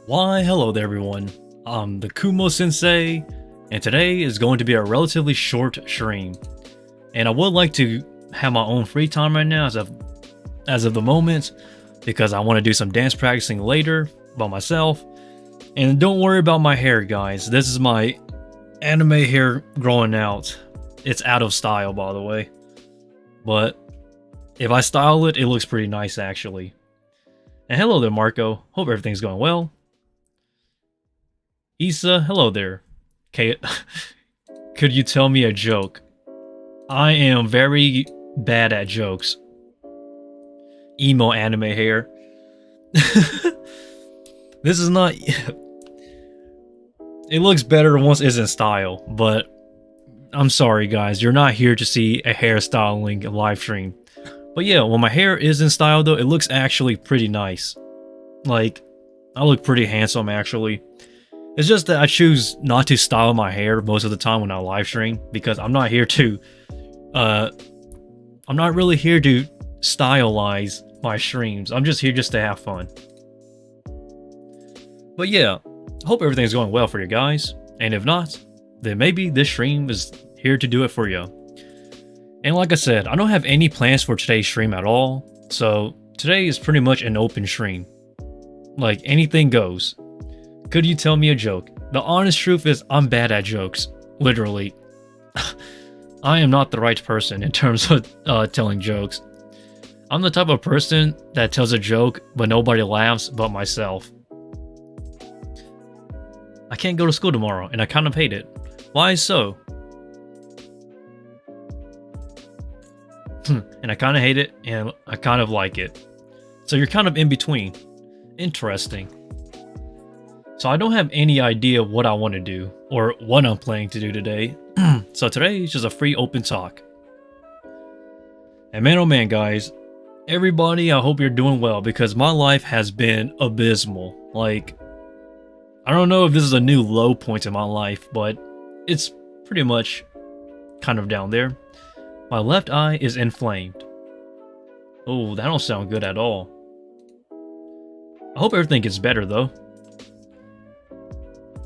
Why, hello there everyone. I'm the Kumo Sensei, and today is going to be a relatively short stream. And I would like to have my own free time right now as of the moment, because I want to do some dance practicing later by myself. And don't worry about my hair, guys. This is my anime hair growing out. It's out of style, by the way. But if I style it, it looks pretty nice actually. And hello there, Marco. Hope everything's going well. Issa, hello there. Okay, could you tell me a joke? I am very bad at jokes. Emo anime hair. This is not... It looks better once it's in style, but I'm sorry guys, you're not here to see a hairstyling live stream. But yeah, when my hair is in style though, it looks actually pretty nice. Like, I look pretty handsome actually. It's just that I choose not to style my hair most of the time when I live stream, because I'm not here to, I'm not really here to stylize my streams. I'm just here just to have fun. But yeah, I hope everything's going well for you guys. And if not, then maybe this stream is here to do it for you. And like I said, I don't have any plans for today's stream at all. So today is pretty much an open stream. Like, anything goes. Could you tell me a joke? The honest truth is I'm bad at jokes. Literally. I am not the right person in terms of telling jokes. I'm the type of person that tells a joke but nobody laughs but myself. I can't go to school tomorrow and I kind of hate it. Why so? And I kind of hate it and I kind of like it. So you're kind of in between. Interesting. So I don't have any idea what I want to do, or what I'm planning to do today. So today is just a free open talk. And man oh man guys, everybody, I hope you're doing well, because my life has been abysmal. Like, I don't know if this is a new low point in my life, but it's pretty much kind of down there. My left eye is inflamed. Oh, that don't sound good at all. I hope everything gets better though.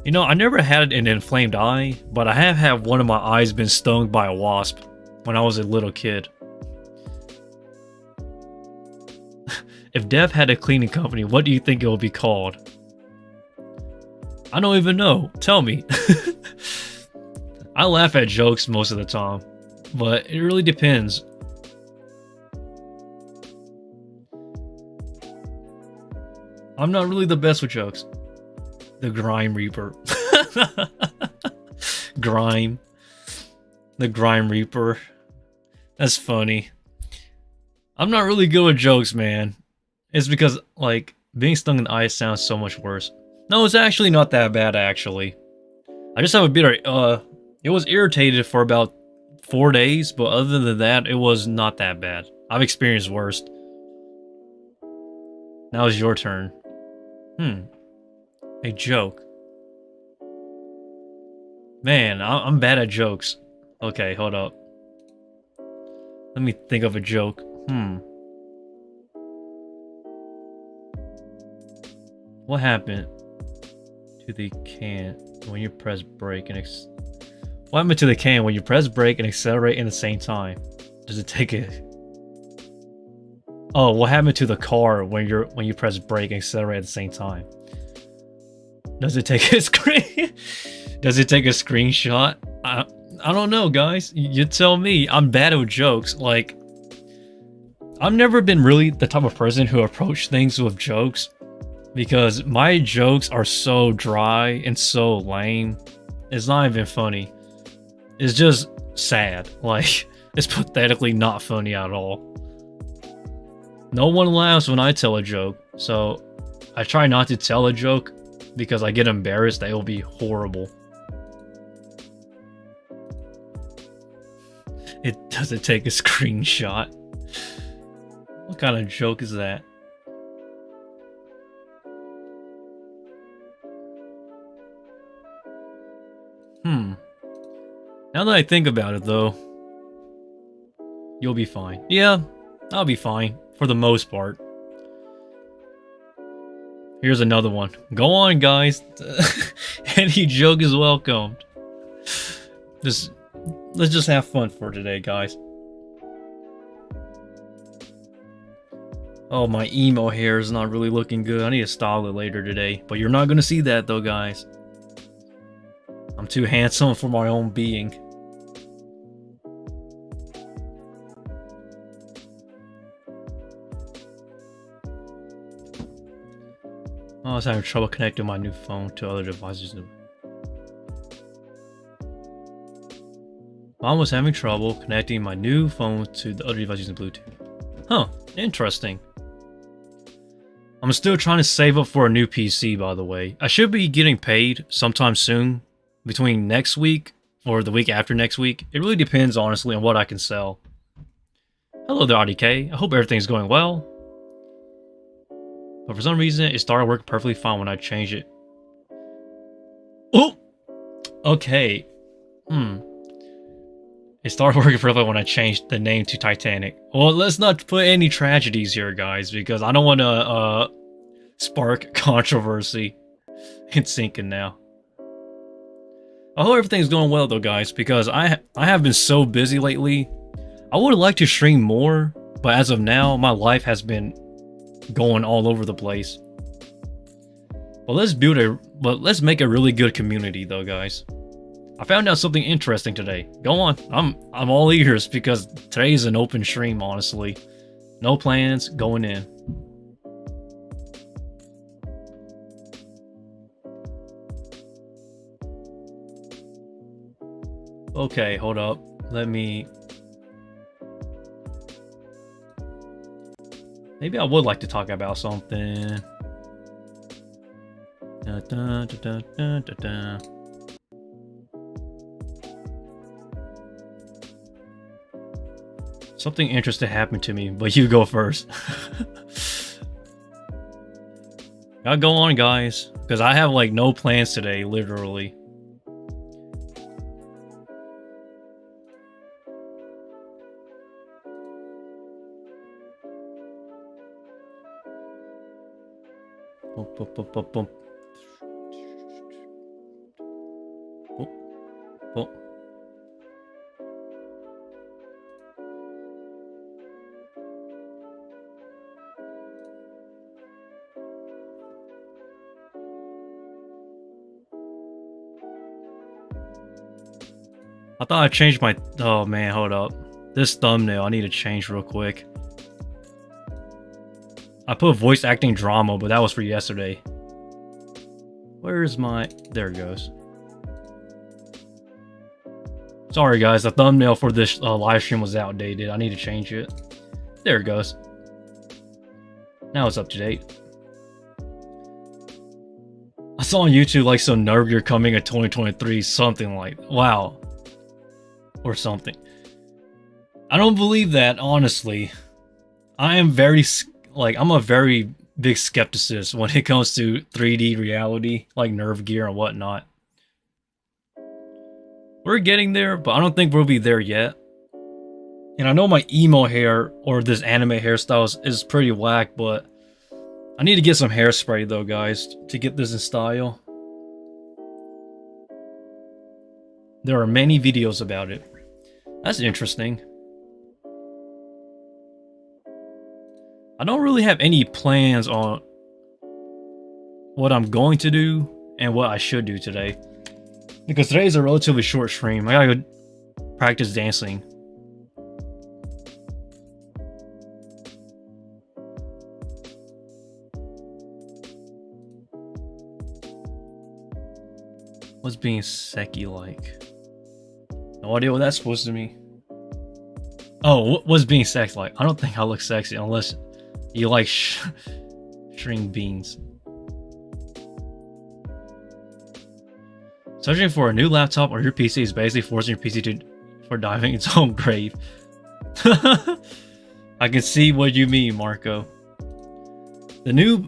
You know, I never had an inflamed eye, but I have had one of my eyes been stung by a wasp when I was a little kid. If Dev had a cleaning company, what do you think it would be called? I don't even know. Tell me. I laugh at jokes most of the time, but it really depends. I'm not really the best with jokes. The Grime Reaper. Grime. The Grime Reaper. That's funny. I'm not really good with jokes, man. It's because, like, being stung in the eye sounds so much worse. No, it's actually not that bad, actually. I just have a bit of, it was irritated for about 4 days, but other than that, it was not that bad. I've experienced worse. Now it's your turn. A joke. Man, I'm bad at jokes. Okay, hold up. Let me think of a joke. What happened to the can when you press brake and what happened to the can when you press brake and accelerate in the same time? Does it take a... Oh, what happened to the car when you press brake and accelerate at the same time? Does it take a screen? Does it take a screenshot? I don't know, guys. You tell me. I'm bad at jokes. Like, I've never been really the type of person who approach things with jokes, because my jokes are so dry and so lame. It's not even funny. It's just sad. Like, it's pathetically not funny at all. No one laughs when I tell a joke, so I try not to tell a joke because I get embarrassed that it will be horrible. It doesn't take a screenshot. What kind of joke is that? Now that I think about it though, you'll be fine. Yeah, I'll be fine for the most part. Here's another one. Go on, guys. Any joke is welcomed. Let's just have fun for today, guys. Oh, my emo hair is not really looking good. I need to style it later today. But you're not gonna see that though, guys. I'm too handsome for my own being. I was having trouble connecting my new phone to other devices. Mom was having trouble connecting my new phone to the other devices using Bluetooth. Huh, interesting. I'm still trying to save up for a new PC, by the way. I should be getting paid sometime soon, between next week or the week after next week. It really depends, honestly, on what I can sell. Hello there, RDK. I hope everything's going well. But for some reason, it started working perfectly fine when I changed it. Oh! Okay. It started working perfectly when I changed the name to Titanic. Well, let's not put any tragedies here, guys, because I don't want to spark controversy. It's sinking now. I hope everything's going well, though, guys, because I have been so busy lately. I would like to stream more, but as of now, my life has been going all over the place. But let's make a really good community, though, guys. I found out something interesting today. Go on. I'm all ears because today is an open stream, honestly. No plans going in. Okay, hold up. Maybe I would like to talk about something. Something interesting happened to me, but you go first. Gotta go on, guys, because I have like no plans today, literally. Bump, bump, bump, bump. Oh, oh. I thought I changed my... Oh man, hold up. This thumbnail I need to change real quick. I put voice acting drama, but that was for yesterday. Where's my... There it goes. Sorry guys, the thumbnail for this live stream was outdated. I need to change it. There it goes. Now it's up to date. I saw on YouTube like some nerve gear coming in 2023, something like... Wow. Or something. I don't believe that, honestly. I am very... I'm a very big skepticist when it comes to 3D reality, like nerve gear and whatnot. We're getting there, but I don't think we'll be there yet. And I know my emo hair, or this anime hairstyle is pretty whack, but I need to get some hairspray though, guys, to get this in style. There are many videos about it. That's interesting. I don't really have any plans on what I'm going to do and what I should do today. Because today is a relatively short stream. I gotta go practice dancing. What's being sexy like? No idea what that's supposed to mean. Oh, what's being sexy like? I don't think I look sexy unless you like string beans. Searching for a new laptop or your PC is basically forcing your PC for diving its own grave. I can see what you mean, Marco. The new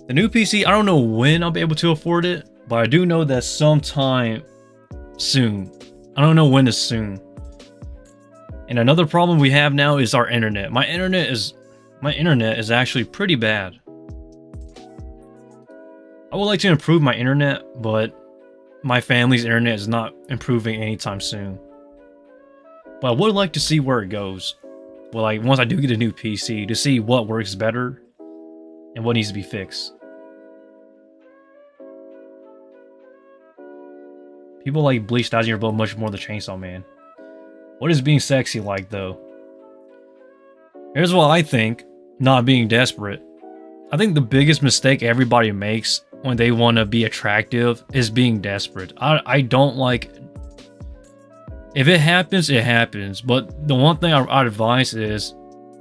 PC, I don't know when I'll be able to afford it, but I do know that sometime soon. I don't know when is soon. And another problem we have now is our internet. My internet is actually pretty bad. I would like to improve my internet, but my family's internet is not improving anytime soon. But I would like to see where it goes. Well, like once I do get a new PC, to see what works better and what needs to be fixed. People like Bleach 1000 Year Blood much more than Chainsaw Man. What is being sexy like, though? Here's what I think, not being desperate. I think the biggest mistake everybody makes when they want to be attractive is being desperate. I don't like... If it happens, it happens. But the one thing I'd advise is,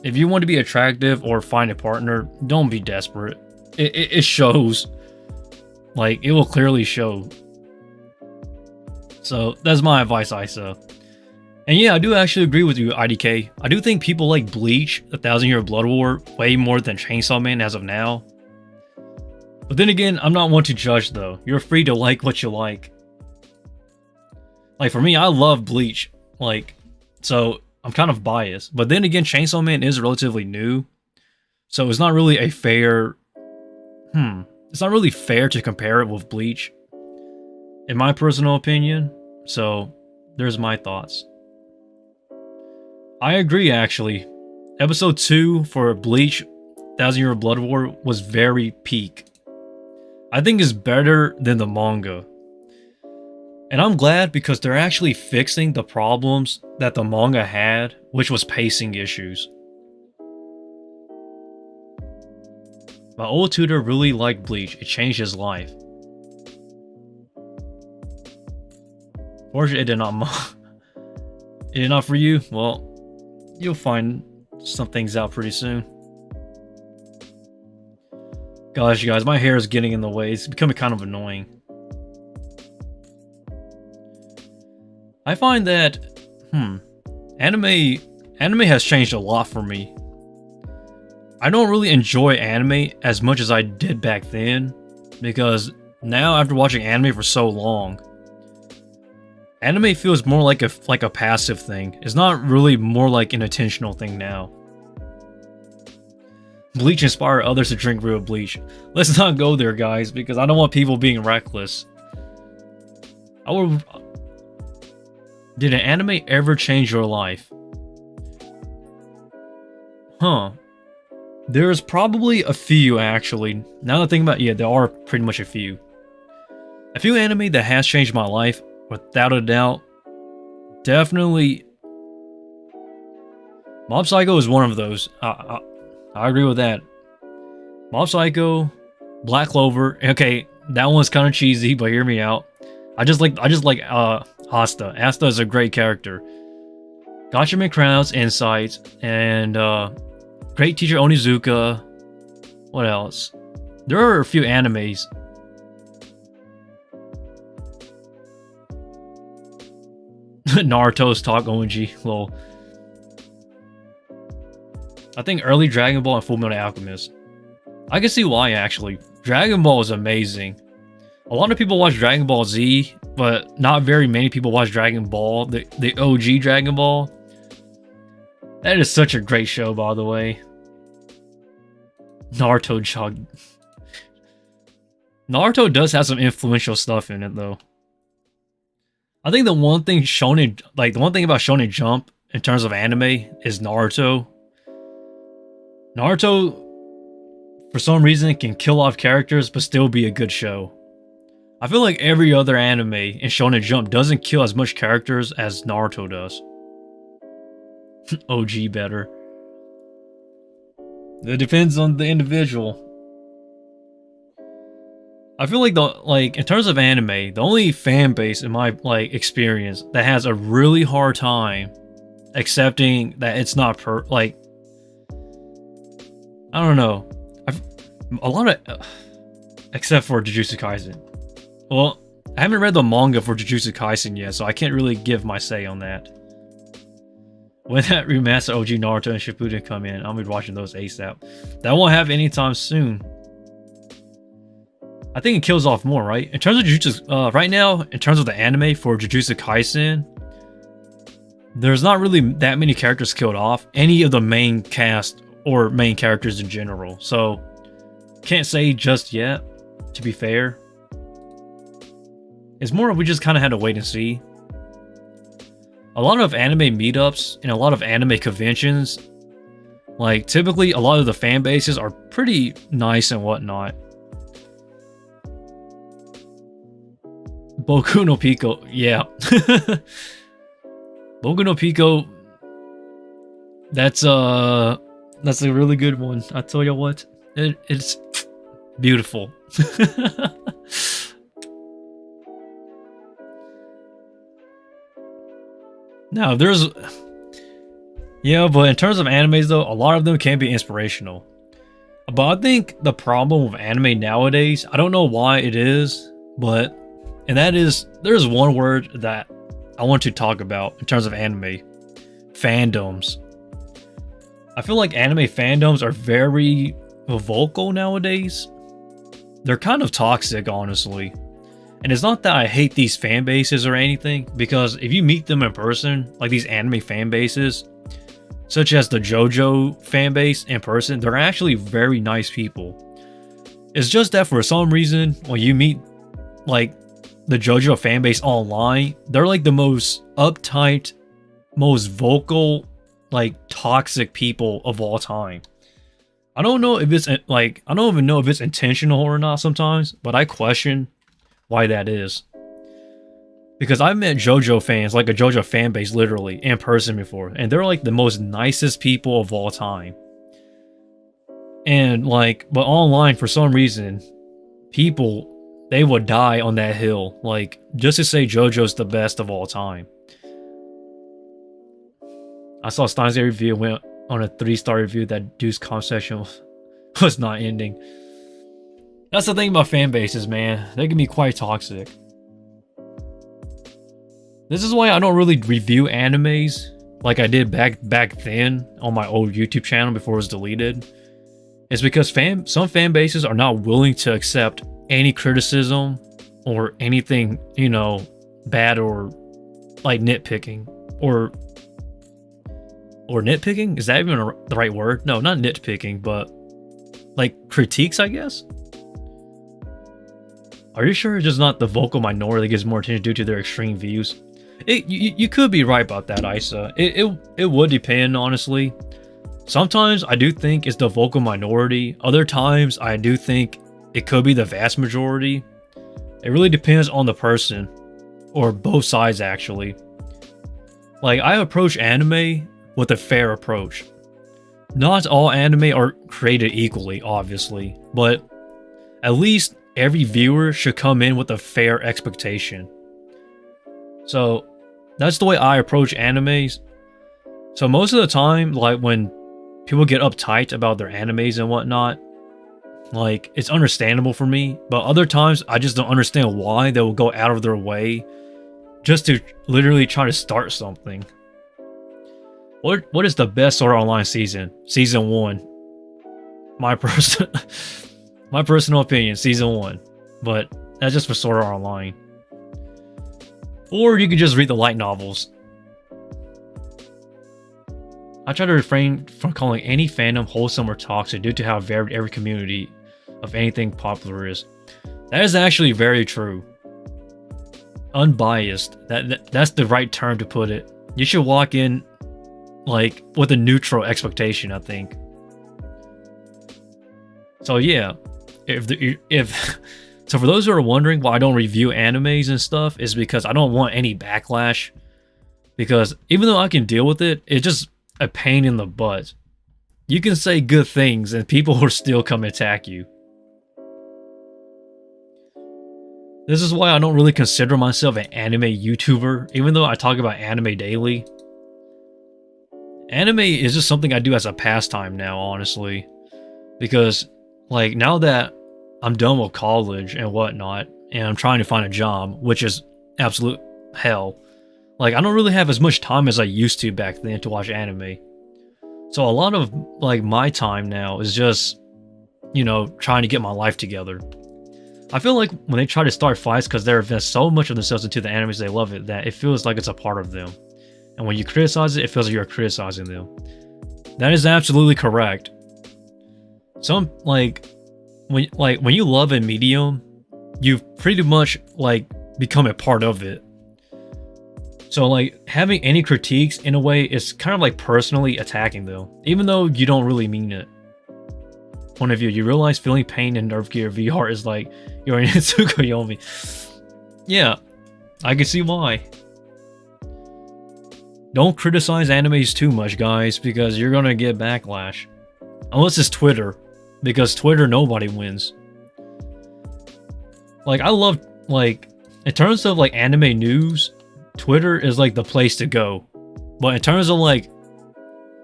if you want to be attractive or find a partner, don't be desperate. It shows. Like, it will clearly show. So, that's my advice, Isa. And yeah, I do actually agree with you, IDK. I do think people like Bleach, 1000 Year Blood War, way more than Chainsaw Man as of now. But then again, I'm not one to judge though. You're free to like what you like. Like for me, I love Bleach. Like, so I'm kind of biased. But then again, Chainsaw Man is relatively new. So it's not really a fair... It's not really fair to compare it with Bleach. In my personal opinion. So, there's my thoughts. I agree, actually. Episode 2 for Bleach 1000 Year Blood War was very peak. I think it's better than the manga. And I'm glad because they're actually fixing the problems that the manga had, which was pacing issues. My old tutor really liked Bleach. It changed his life. Fortunately, it did not. It did not for you? Well, you'll find some things out pretty soon. Gosh, you guys, my hair is getting in the way. It's becoming kind of annoying. I find that, anime has changed a lot for me. I don't really enjoy anime as much as I did back then, because now after watching anime for so long, anime feels more like a passive thing. It's not really more like an intentional thing now. Bleach inspired others to drink real bleach. Let's not go there, guys, because I don't want people being reckless. Did an anime ever change your life? There's probably a few, actually. Now that I think about it, yeah, there are pretty much a few. A few anime that has changed my life, without a doubt. Definitely, Mob Psycho is one of those. I agree with that. Mob Psycho, Black Clover. Okay, that one's kind of cheesy, but hear me out. I just like Asta. Asta is a great character. Gatchaman Crowd's Insight and Great Teacher Onizuka. What else? There are a few animes. Naruto's Talk ONG. Lol. I think early Dragon Ball and Fullmetal Alchemist. I can see why, actually. Dragon Ball is amazing. A lot of people watch Dragon Ball Z, but not very many people watch Dragon Ball, the OG Dragon Ball. That is such a great show, by the way. Naruto does have some influential stuff in it, though. I think the one thing about Shonen Jump in terms of anime is Naruto. Naruto, for some reason, can kill off characters but still be a good show. I feel like every other anime in Shonen Jump doesn't kill as much characters as Naruto does. OG better. It depends on the individual. I feel like in terms of anime, the only fan base in my experience that has a really hard time accepting that it's not I don't know. Except for Jujutsu Kaisen. Well, I haven't read the manga for Jujutsu Kaisen yet, so I can't really give my say on that. When that remaster OG Naruto and Shippuden come in, I'll be watching those ASAP. That won't happen anytime soon. I think it kills off more, right? In terms of Jujutsu, right now, in terms of the anime for Jujutsu Kaisen, there's not really that many characters killed off. Any of the main cast or main characters in general. So, can't say just yet. to be fair. It's more we just kind of had to wait and see. A lot of anime meetups and a lot of anime conventions, like typically a lot of the fan bases are pretty nice and whatnot. Boku no Pico, yeah. Boku no Pico, that's a really good one. I tell you what, it's beautiful. Now, there's... Yeah, but in terms of animes, though, a lot of them can be inspirational. But I think the problem with anime nowadays, I don't know why it is, but... And that is, there's one word that I want to talk about in terms of anime. Fandoms. I feel like anime fandoms are very vocal nowadays. They're kind of toxic, honestly. And it's not that I hate these fan bases or anything, because if you meet them in person, like these anime fan bases, such as the JoJo fan base in person, they're actually very nice people. It's just that for some reason, when you meet like the JoJo fan base online, they're like the most uptight, most vocal, like toxic people of all time. I don't know if it's like, I don't even know if it's intentional or not sometimes, but I question why that is. Because I've met JoJo fans, like a JoJo fan base literally, in person before, and they're like the most nicest people of all time. And like, but online for some reason, people, they would die on that hill, like, just to say JoJo's the best of all time. I saw Stein's review went on a 3-star review that dude's comment section was not ending. That's the thing about fan bases, man. They can be quite toxic. This is why I don't really review animes like I did back then on my old YouTube channel before it was deleted. It's because some fan bases are not willing to accept any criticism or anything, you know, bad or like nitpicking or nitpicking? Is that even the right word? No, not nitpicking, but like critiques, I guess. Are you sure it's just not the vocal minority that gets more attention due to their extreme views? You could be right about that, Isa. It would depend, honestly. Sometimes I do think it's the vocal minority. Other times I do think it could be the vast majority. It really depends on the person, or both sides actually. Like, I approach anime with a fair approach. Not all anime are created equally, obviously, but at least every viewer should come in with a fair expectation. So that's the way I approach animes. So most of the time, like when people get uptight about their animes and whatnot, like, it's understandable for me, but other times I just don't understand why they will go out of their way just to literally try to start something. What is the best Sword Art Online season? Season 1. My personal opinion, Season 1. But that's just for Sword Art Online. Or you could just read the light novels. I try to refrain from calling any fandom wholesome or toxic due to how varied every community of anything popular is. That is actually very true. Unbiased. That's the right term to put it. You should walk in like with a neutral expectation, I think. So yeah, so for those who are wondering why I don't review animes and stuff, is because I don't want any backlash. Because even though I can deal with it, it's just a pain in the butt. You can say good things and people will still come attack you. This is why I don't really consider myself an anime YouTuber, even though I talk about anime daily. Anime is just something I do as a pastime now, honestly. Because, like, now that I'm done with college and whatnot, and I'm trying to find a job, which is absolute hell. Like, I don't really have as much time as I used to back then to watch anime. So a lot of, like, my time now is just, you know, trying to get my life together. I feel like when they try to start fights because they invest so much of themselves into the animes they love it, that it feels like it's a part of them. And when you criticize it, it feels like you're criticizing them. That is absolutely correct. Some, like, when you love a medium, you've pretty much like become a part of it. So like having any critiques in a way is kind of like personally attacking though, even though you don't really mean it. Point of view, you realize feeling pain in Nerve Gear VR is like you're in Tsukuyomi. Yeah, I can see why. Don't criticize animes too much, guys, because you're gonna get backlash. Unless it's Twitter, because Twitter nobody wins. Like I love, like, in terms of like anime news, Twitter is like the place to go. But in terms of like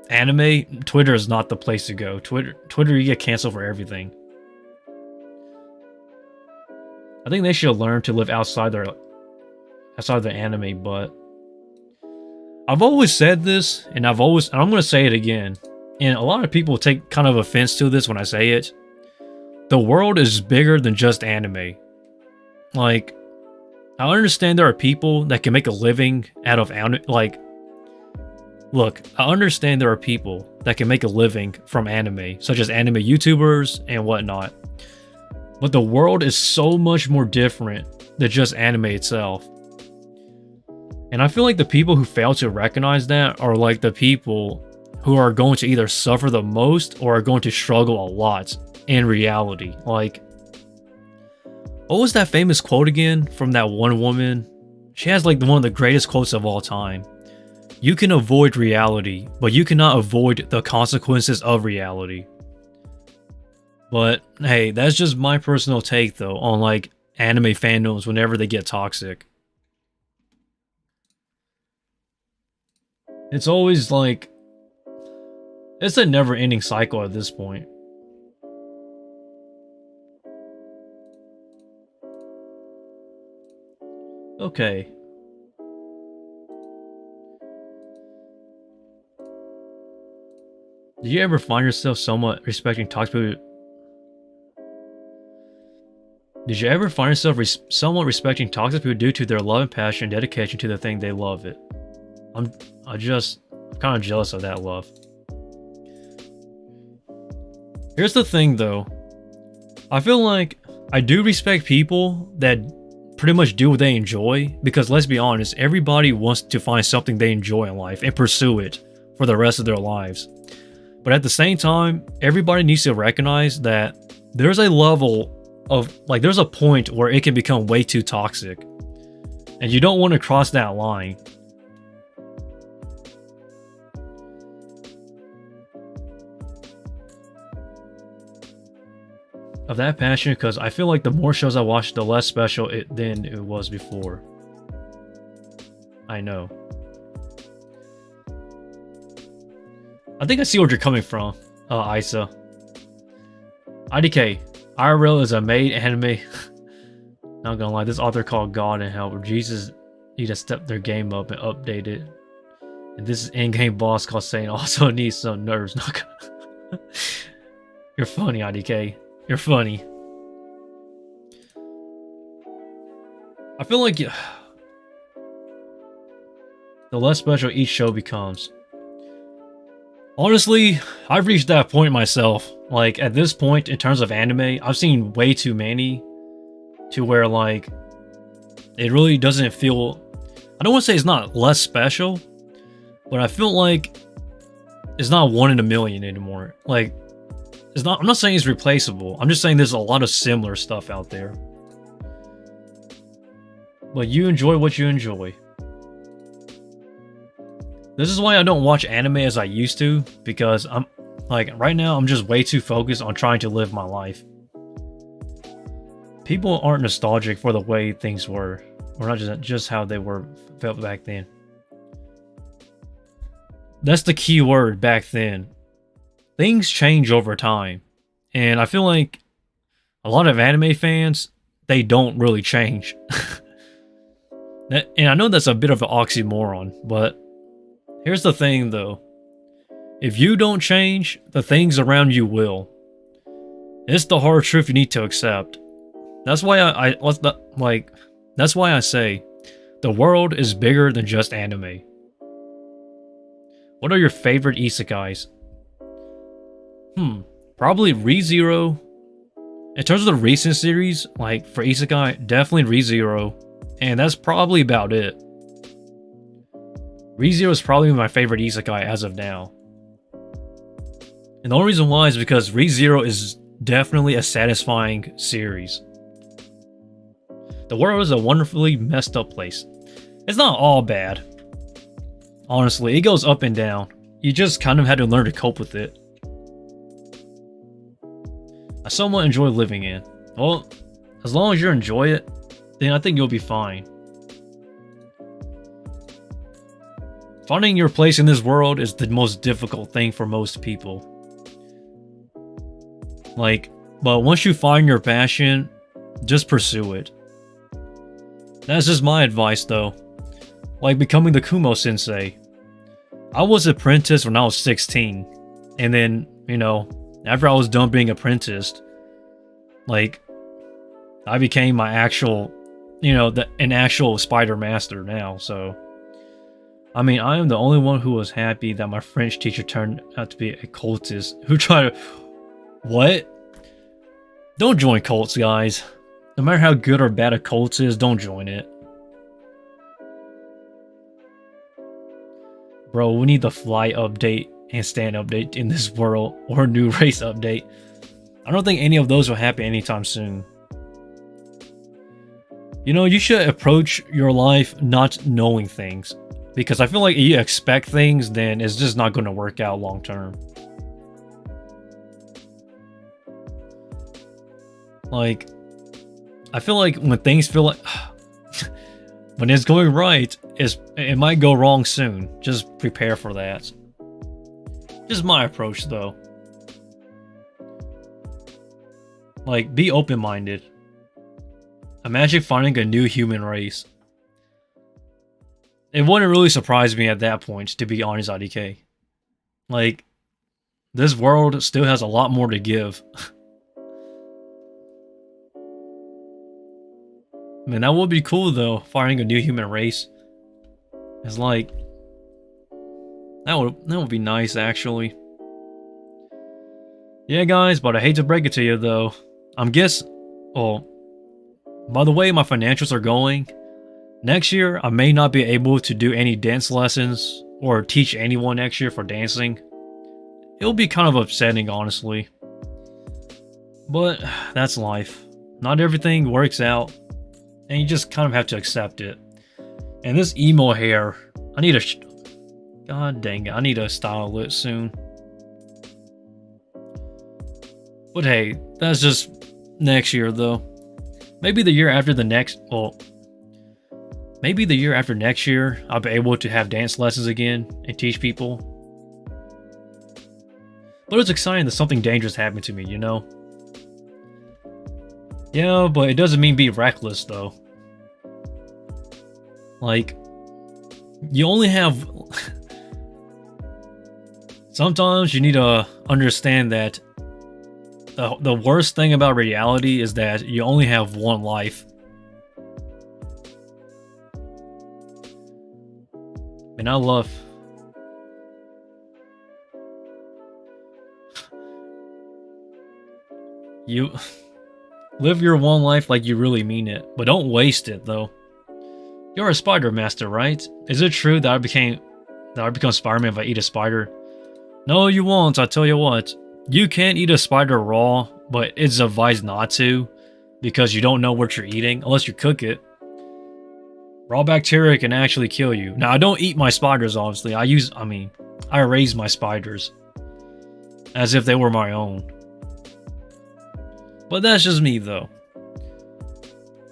anime, Twitter is not the place to go. Twitter, you get canceled for everything. I think they should learn to live outside their anime, but I've always said this, and I'm gonna say it again. And a lot of people take kind of offense to this when I say it. The world is bigger than just anime. Like, I understand there are people that can make a living out of like, look, I understand there are people that can make a living from anime, such as anime YouTubers and whatnot. But the world is so much more different than just anime itself. And I feel like the people who fail to recognize that are like the people who are going to either suffer the most or are going to struggle a lot in reality. Like, what was that famous quote again from that one woman? She has like one of the greatest quotes of all time. You can avoid reality, but you cannot avoid the consequences of reality. But hey, that's just my personal take though on like anime fandoms whenever they get toxic. It's always like, it's a never-ending cycle at this point. Okay. Do you ever find yourself somewhat respecting toxic people? Did you ever find yourself somewhat respecting toxic people due to their love and passion and dedication to the thing they love it? I'm kind of jealous of that love. Here's the thing though. I feel like I do respect people that pretty much do what they enjoy, because let's be honest, everybody wants to find something they enjoy in life and pursue it for the rest of their lives. But at the same time, everybody needs to recognize that there's a level of, like, there's a point where it can become way too toxic. And you don't want to cross that line. Of that passion, because I feel like the more shows I watch, the less special than it was before. I know. I think I see where you're coming from, Isa. IDK, IRL is a made anime. Not gonna lie, this author called God and Hell, where Jesus need to step their game up and update it. And this in-game boss called Satan also needs some nerves. Not gonna... You're funny, IDK. You're funny. I feel like the less special each show becomes. Honestly, I've reached that point myself. Like, at this point, in terms of anime, I've seen way too many to where, like, it really doesn't feel... I don't want to say it's not less special, but I feel like it's not 1 in a million anymore. Like, it's not... I'm not saying it's replaceable. I'm just saying there's a lot of similar stuff out there. But you enjoy what you enjoy. This is why I don't watch anime as I used to, because I'm like, right now I'm just way too focused on trying to live my life. People aren't nostalgic for the way things were, or not just how they were felt back then. That's the key word, back then. Things change over time, and I feel like a lot of anime fans, they don't really change. And I know that's a bit of an oxymoron, but here's the thing though. If you don't change, the things around you will. It's the hard truth you need to accept. That's why that's why I say the world is bigger than just anime. What are your favorite isekais? Probably ReZero In terms of the recent series, like for Isekai, definitely ReZero, and that's probably about it. ReZero is probably my favorite Isekai as of now. And the only reason why is because ReZero is definitely a satisfying series. The world is a wonderfully messed up place. It's not all bad. Honestly, it goes up and down. You just kind of had to learn to cope with it. I somewhat enjoy living in. Well, as long as you enjoy it, then I think you'll be fine. Finding your place in this world is the most difficult thing for most people. But once you find your passion, just pursue it. That's just my advice though. Like becoming the Kumo Sensei. I was apprenticed when I was 16. And then, after I was done being apprenticed, I became my actual, an actual spider master now, so. I mean, I am the only one who was happy that my French teacher turned out to be a cultist who tried to... What? Don't join cults, guys. No matter how good or bad a cult is, don't join it. Bro, we need the fly update and stand update in this world, or a new race update. I don't think any of those will happen anytime soon. You should approach your life not knowing things. Because I feel like if you expect things, then it's just not going to work out long term. I feel like when things feel like... when it's going right, it might go wrong soon. Just prepare for that. Just my approach, though. Be open-minded. Imagine finding a new human race. It wouldn't really surprise me at that point, to be honest, IDK. This world still has a lot more to give. Man, that would be cool though, finding a new human race. It's that would be nice actually. Yeah guys, but I hate to break it to you though. By the way my financials are going, next year I may not be able to do any dance lessons or teach anyone next year for dancing. It'll be kind of upsetting honestly. But that's life. Not everything works out. And you just kind of have to accept it. And this emo hair, God dang it, I need to style it soon. But hey, that's just next year though. Maybe the year after next year, I'll be able to have dance lessons again and teach people. But it's exciting that something dangerous happened to me, Yeah, but it doesn't mean be reckless, though. You only have... Sometimes you need to understand that the worst thing about reality is that you only have one life. And I love... You... Live your one life like you really mean it, but don't waste it though. You're a spider master, right? Is it true that I become Spider-Man if I eat a spider? No, you won't, I tell you what. You can't eat a spider raw, but it's advised not to, because you don't know what you're eating, unless you cook it. Raw bacteria can actually kill you. Now, I don't eat my spiders, obviously. I raise my spiders. As if they were my own. But that's just me, though.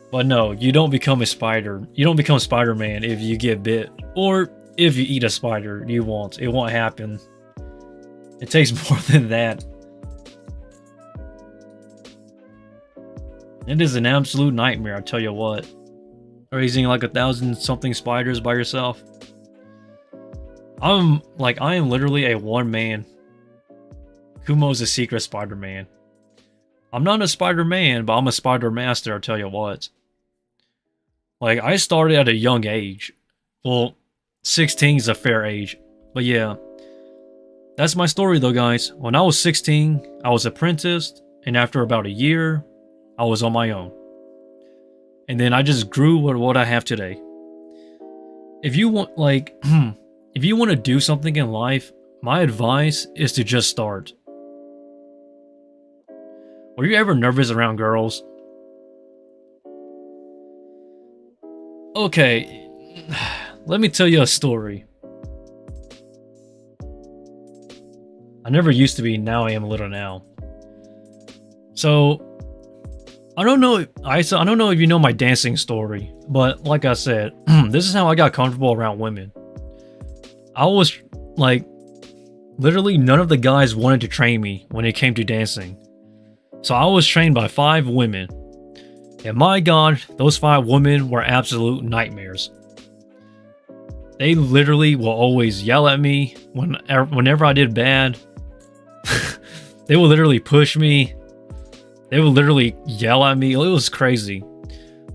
But no, you don't become a spider. You don't become Spider-Man if you get bit. Or if you eat a spider. You won't. It won't happen. It takes more than that. It is an absolute nightmare, I tell you what. Raising like 1,000-something spiders by yourself. I am literally a one-man. Kumo's a secret Spider-Man. I'm not a Spider-Man, but I'm a Spider Master, I'll tell you what. I started at a young age. Well, 16 is a fair age. But yeah. That's my story though, guys. When I was 16, I was apprenticed, and after about a year, I was on my own. And then I just grew with what I have today. If you want, like, if you want to do something in life, my advice is to just start. Were you ever nervous around girls? Okay, let me tell you a story. I never used to be, now I am a little now. So, I don't know, I don't know if you know my dancing story, but like I said, this is how I got comfortable around women. I was, like, literally none of the guys wanted to train me when it came to dancing. So I was trained by 5 women. And my god, those 5 women were absolute nightmares. They literally will always yell at me whenever I did bad. They would literally push me. They would literally yell at me. It was crazy.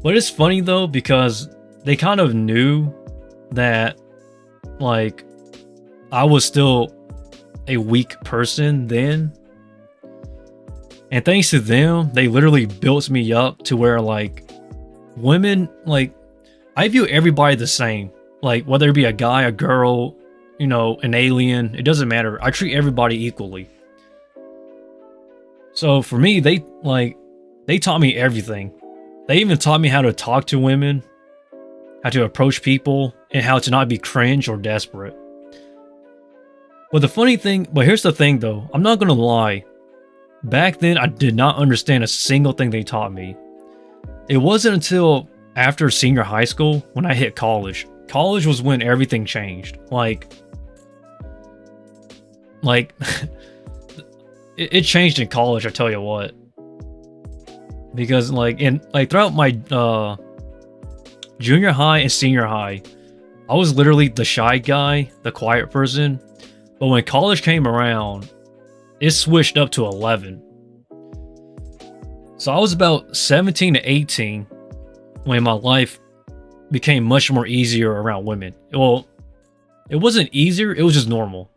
But it's funny though, because they kind of knew that, like, I was still a weak person then. And thanks to them, they literally built me up to where, like, women, like, I view everybody the same. Like, whether it be a guy, a girl, you know, an alien, it doesn't matter. I treat everybody equally. So for me, they taught me everything. They even taught me how to talk to women, how to approach people, and how to not be cringe or desperate. But here's the thing though, I'm not gonna lie. Back then, I did not understand a single thing they taught me. It wasn't until after senior high school when I hit college. College was when everything changed. Like it changed in college, I tell you what. Because throughout my junior high and senior high, I was literally the shy guy, the quiet person. But when college came around, it switched up to 11. So I was about 17 to 18 when my life became much more easier around women. Well, it wasn't easier, it was just normal.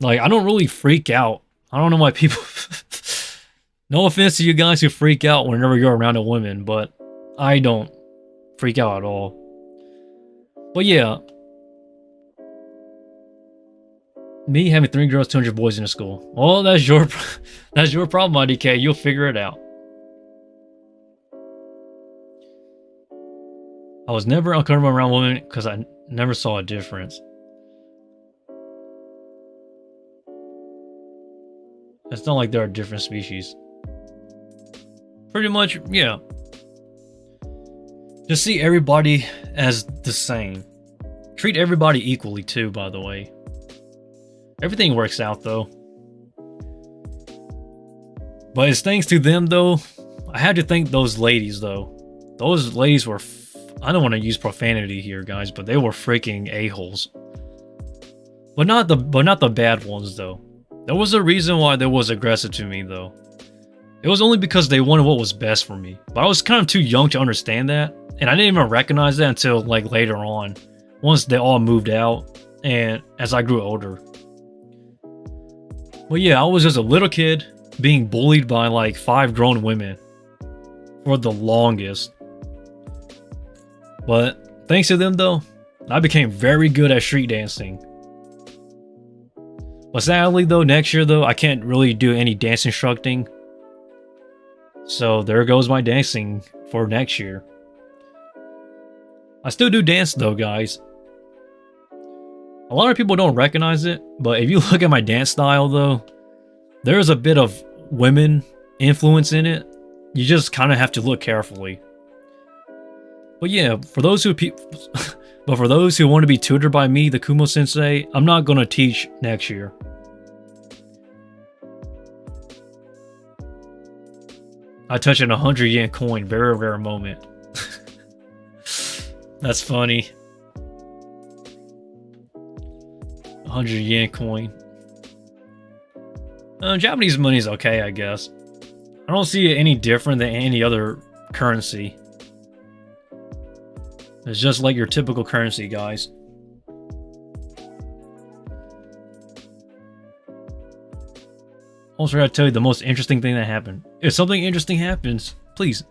Like, I don't really freak out. I don't know why people... No offense to you guys who freak out whenever you're around a woman, but I don't freak out at all. But yeah, me having 3 girls, 200 boys in a school. Well, that's your problem, IDK. You'll figure it out. I was never uncomfortable around women because I never saw a difference. It's not like there are different species. Pretty much, yeah. Just see everybody as the same. Treat everybody equally too, by the way. Everything works out though. But it's thanks to them though. I had to thank those ladies though. Those ladies were, I don't want to use profanity here, guys, but they were freaking a-holes. But not the bad ones though. There was a reason why they was aggressive to me though. It was only because they wanted what was best for me. But I was kind of too young to understand that. And I didn't even recognize that until like later on. Once they all moved out and as I grew older. But yeah, I was just a little kid being bullied by like 5 grown women for the longest. But thanks to them though, I became very good at street dancing. But sadly though, next year though, I can't really do any dance instructing. So there goes my dancing for next year. I still do dance though, guys. A lot of people don't recognize it, but if you look at my dance style though, there's a bit of women influence in it. You just kind of have to look carefully. But yeah, for those who want to be tutored by me, the Kumo Sensei, I'm not going to teach next year. I touched an 100 yen coin, very rare moment. That's funny. 100 yen coin. Japanese money is okay, I guess. I don't see it any different than any other currency. It's just like your typical currency, guys. Almost forgot to tell you the most interesting thing that happened. If something interesting happens, please.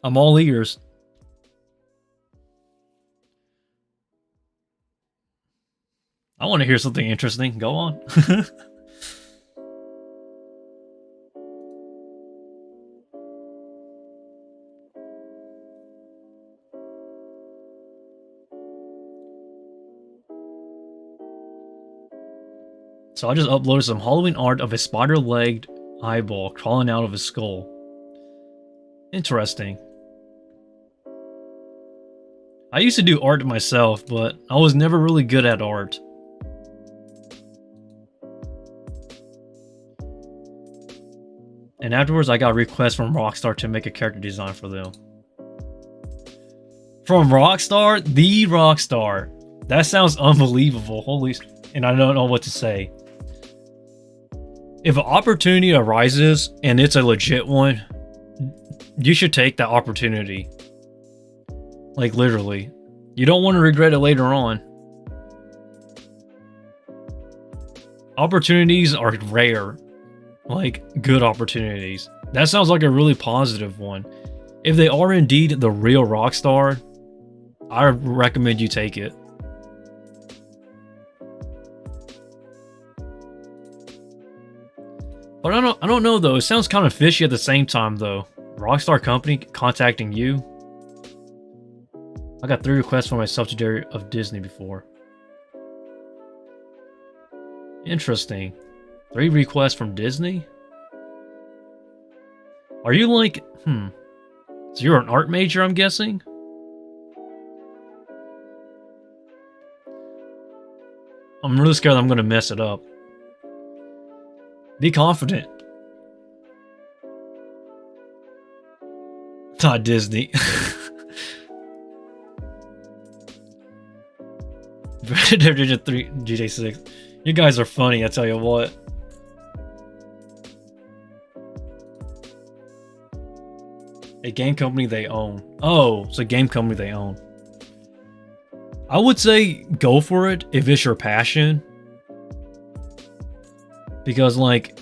I'm all ears. I want to hear something interesting. Go on. So I just uploaded some Halloween art of a spider-legged eyeball crawling out of his skull. Interesting. I used to do art myself, but I was never really good at art. And afterwards, I got requests from Rockstar to make a character design for them. From Rockstar? The Rockstar. That sounds unbelievable. Holy... And I don't know what to say. If an opportunity arises and it's a legit one, you should take that opportunity. Like, literally. You don't want to regret it later on. Opportunities are rare. Like, good opportunities. That sounds like a really positive one. If they are indeed the real Rockstar, I recommend you take it. But I don't know though. It sounds kind of fishy at the same time though. Rockstar Company contacting you. I got 3 requests for my subsidiary of Disney before. Interesting. 3 requests from Disney? Are you like, So you're an art major, I'm guessing? I'm really scared I'm gonna mess it up. Be confident. Not Disney. Division 3 GJ6. You guys are funny, I tell you what. A game company they own. Oh, it's a game company they own. I would say go for it if it's your passion. Because, like,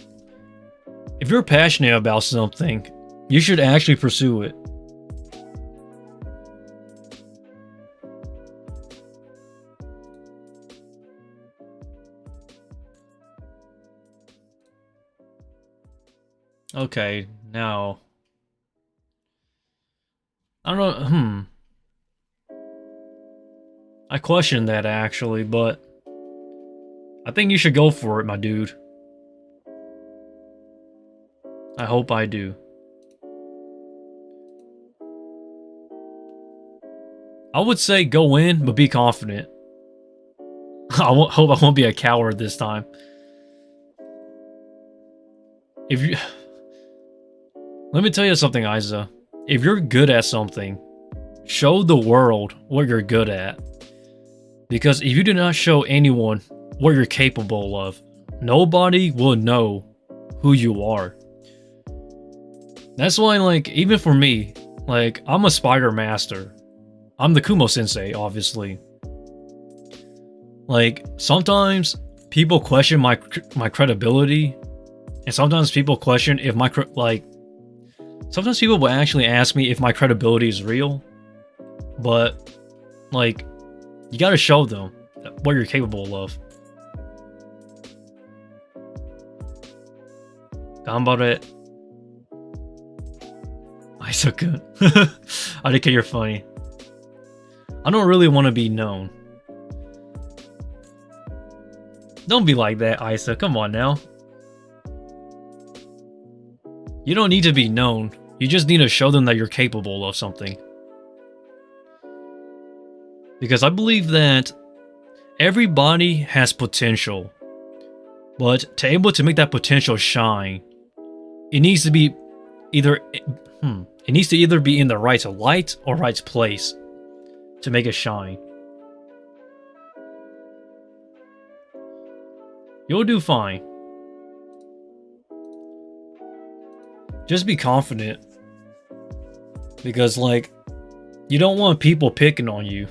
if you're passionate about something, you should actually pursue it. Okay, now... I don't know, I questioned that, actually, but... I think you should go for it, my dude. I hope I do. I would say go in, but be confident. Hope I won't be a coward this time. If you... Let me tell you something, Isa. If you're good at something, show the world what you're good at. Because if you do not show anyone what you're capable of, nobody will know who you are. That's why, like, even for me, like, I'm a spider master. I'm the Kumo Sensei, obviously. Like, sometimes people question my credibility, and sometimes people question if sometimes people will actually ask me if my credibility is real, but, like, you gotta show them what you're capable of. Ganbare. Isaac-kun. I think you're funny. I don't really want to be known. Don't be like that, Isa. Come on now. You don't need to be known. You just need to show them that you're capable of something. Because I believe that everybody has potential. But to be able to make that potential shine, it needs to be either... It needs to either be in the right light or right place to make it shine. You'll do fine. Just be confident. Because, like, you don't want people picking on you.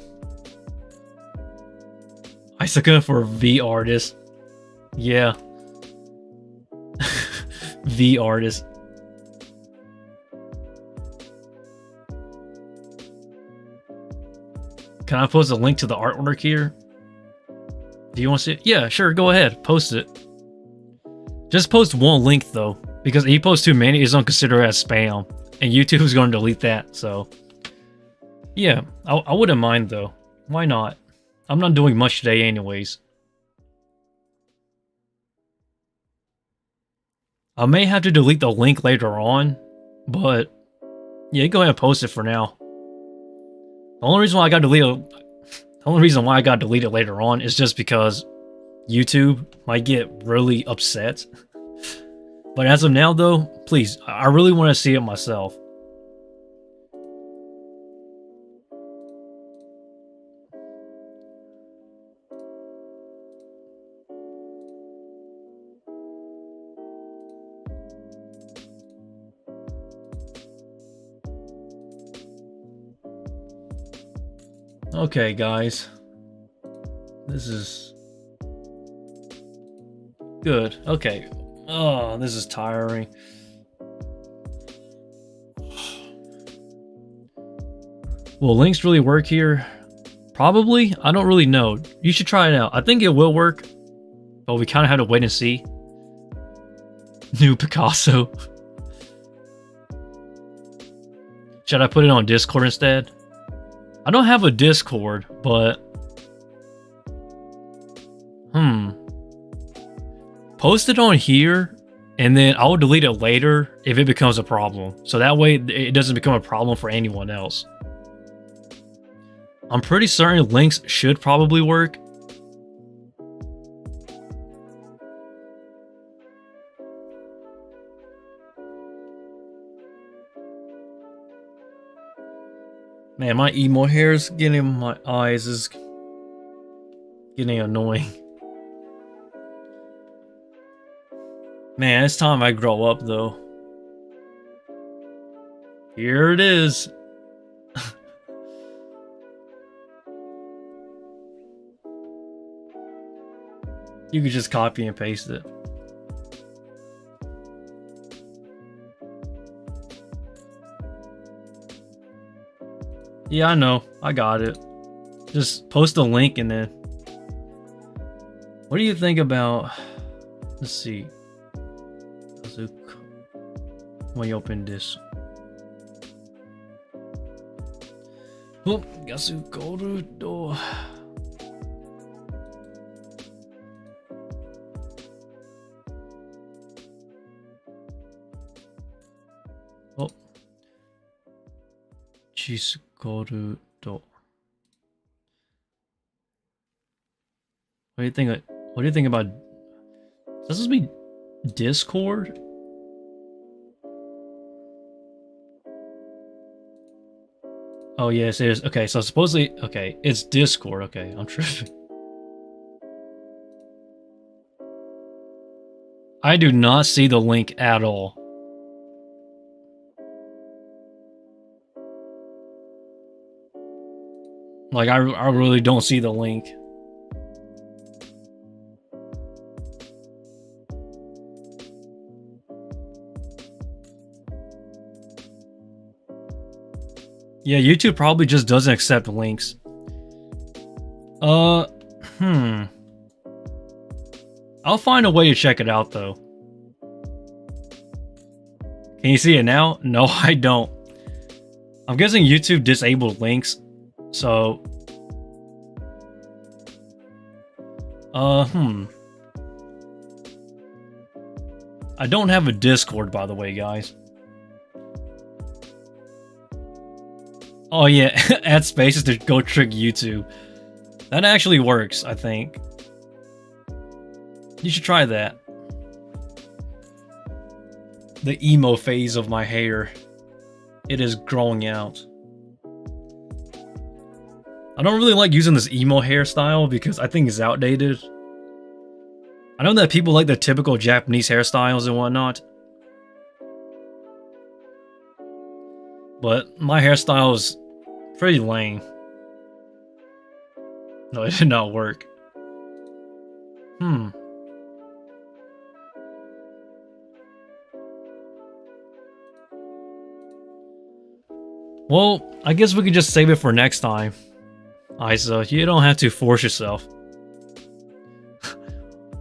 Isaac for V artist. Yeah. the artist. Can I post a link to the artwork here? Do you want to see it? Yeah, sure, go ahead. Post it. Just post one link, though. Because if you post too many, it's going to consider it as spam. And YouTube is going to delete that, so... Yeah, I wouldn't mind, though. Why not? I'm not doing much today anyways. I may have to delete the link later on, but... Yeah, go ahead and post it for now. The only reason why I got deleted later on is just because YouTube might get really upset. But as of now, though, please, I really want to see it myself. Okay, guys. This is... good. Okay. Oh, this is tiring. Will links really work here? Probably. I don't really know. You should try it out. I think it will work, but we kind of have to wait and see. New Picasso. Should I put it on Discord instead? I don't have a Discord, but... Post it on here, and then I'll delete it later if it becomes a problem. So that way, it doesn't become a problem for anyone else. I'm pretty certain links should probably work. Man, my emo hair is getting in my eyes, is getting annoying. Man, it's time I grow up, though. Here it is. You could just copy and paste it. Yeah, I know. I got it. Just post a link and then... What do you think about... Let's see. When you open this. Oh, Gasukorudo. Oh. Chisukorudo. What do you think? What do you think about? Is this supposed to be Discord? Oh yes, it is. Okay, so supposedly, okay, it's Discord. Okay, I'm tripping. I do not see the link at all. Like, I really don't see the link. Yeah, YouTube probably just doesn't accept links. I'll find a way to check it out, though. Can you see it now? No, I don't. I'm guessing YouTube disabled links, so... I don't have a Discord, by the way, guys. Oh yeah, add spaces to go trick YouTube. That actually works, I think. You should try that. The emo phase of my hair. It is growing out. I don't really like using this emo hairstyle because I think it's outdated. I know that people like the typical Japanese hairstyles and whatnot. But my hairstyle is pretty lame. No, it did not work. Well, I guess we can just save it for next time. Isa, you don't have to force yourself.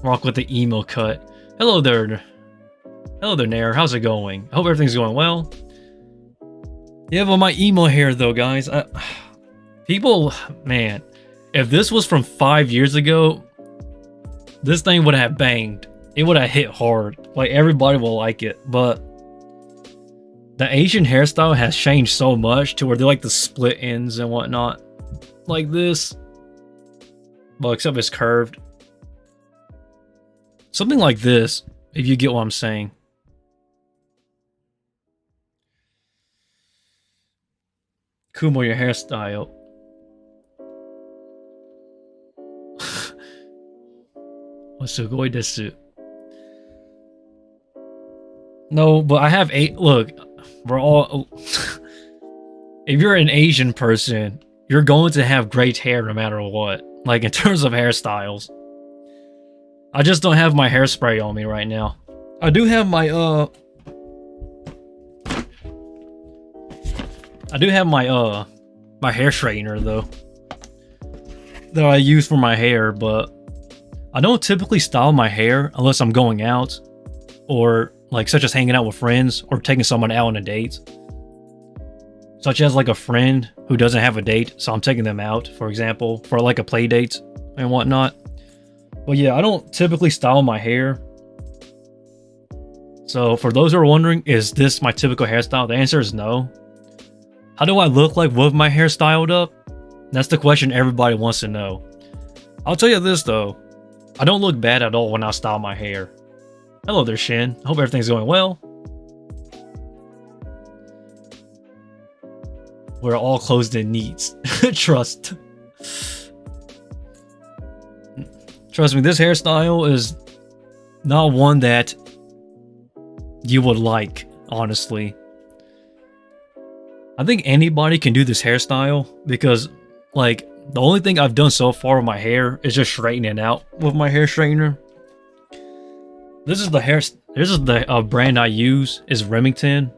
Rock with the emo cut. Hello there. Hello there, Nair. How's it going? I hope everything's going well. Yeah, but my emo hair though, guys. People, man, if this was from 5 years ago, this thing would have banged. It would have hit hard. Like, everybody will like it. But the Asian hairstyle has changed so much to where they like the split ends and whatnot. Like this. Well, except it's curved. Something like this, if you get what I'm saying. Kumo, your hairstyle. Sugoi desu. No, but I have look, we're all if you're an Asian person, you're going to have great hair no matter what. Like, in terms of hairstyles. I just don't have my hairspray on me right now. I do have my my hair straightener though, that I use for my hair, but I don't typically style my hair unless I'm going out, or like such as hanging out with friends or taking someone out on a date. Such as like a friend who doesn't have a date, so I'm taking them out, for example, for like a play date and whatnot. But yeah, I don't typically style my hair. So for those who are wondering, is this my typical hairstyle? The answer is no. How do I look like with my hair styled up? That's the question everybody wants to know. I'll tell you this though, I don't look bad at all when I style my hair. Hello there, Shin. Hope everything's going well. We're all closed in needs. Trust. Trust me, this hairstyle is not one that you would like, honestly. I think anybody can do this hairstyle because, like, the only thing I've done so far with my hair is just straighten it out with my hair straightener. This is the brand I use, is Remington.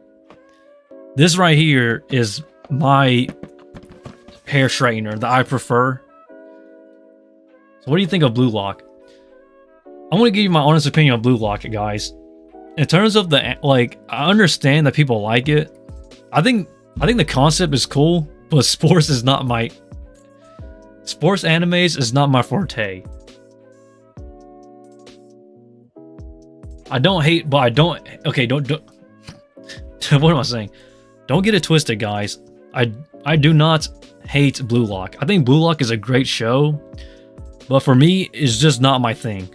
This right here is my hair straightener that I prefer. So what do you think of Blue Lock? I'm going to give you my honest opinion on Blue Lock, guys. In terms of the, like, I understand that people like it. I think the concept is cool, but sports animes is not my forte. I don't hate, but I don't, okay, don't what am I saying? Don't get it twisted, guys. I do not hate Blue Lock. I think Blue Lock is a great show, but for me, it's just not my thing.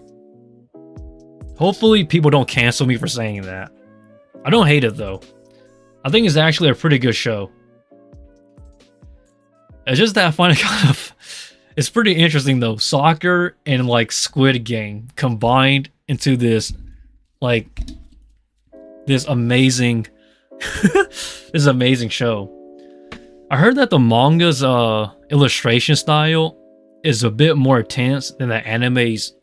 Hopefully, people don't cancel me for saying that. I don't hate it, though. I think it's actually a pretty good show. It's just that I find it kind of... It's pretty interesting, though. Soccer and, like, Squid Game combined into this, like, this amazing... this amazing show. I heard that the manga's illustration style is a bit more intense than the anime's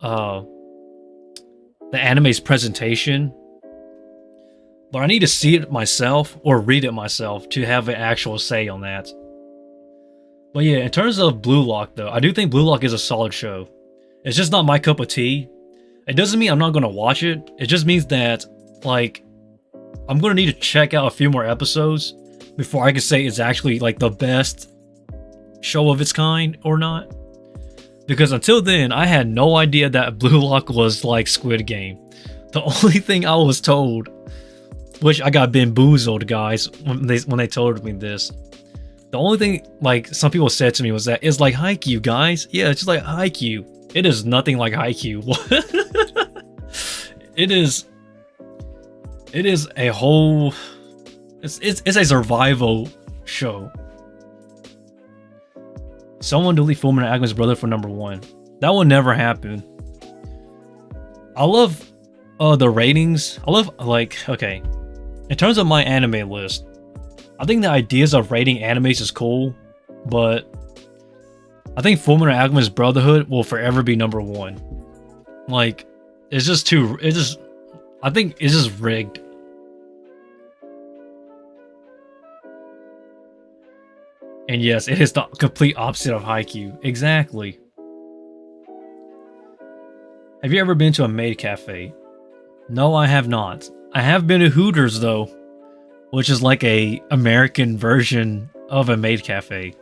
presentation. But I need to see it myself or read it myself to have an actual say on that. But yeah, in terms of Blue Lock though, I do think Blue Lock is a solid show. It's just not my cup of tea. It doesn't mean I'm not going to watch it. It just means that, like, I'm going to need to check out a few more episodes before I can say it's actually, like, the best show of its kind or not. Because until then, I had no idea that Blue Lock was like Squid Game. The only thing I was told, which I got bamboozled, guys, when they told me this. The only thing, like, some people said to me was that it's like Haikyuu, guys. Yeah, it's just like Haikyuu. It is nothing like Haikyuu. It is a whole... It's a survival show. Someone delete Fullmetal Alchemist Brother for #1. That will never happen. I love the ratings. I love, like, okay. In terms of my anime list, I think the ideas of rating animes is cool, but I think Fullmetal Alchemist Brotherhood will forever be #1. Like, it's just too... I think it's just rigged. And yes, it is the complete opposite of Haikyuu. Exactly. Have you ever been to a maid cafe? No, I have not. I have been to Hooters though, which is like a American version of a maid cafe.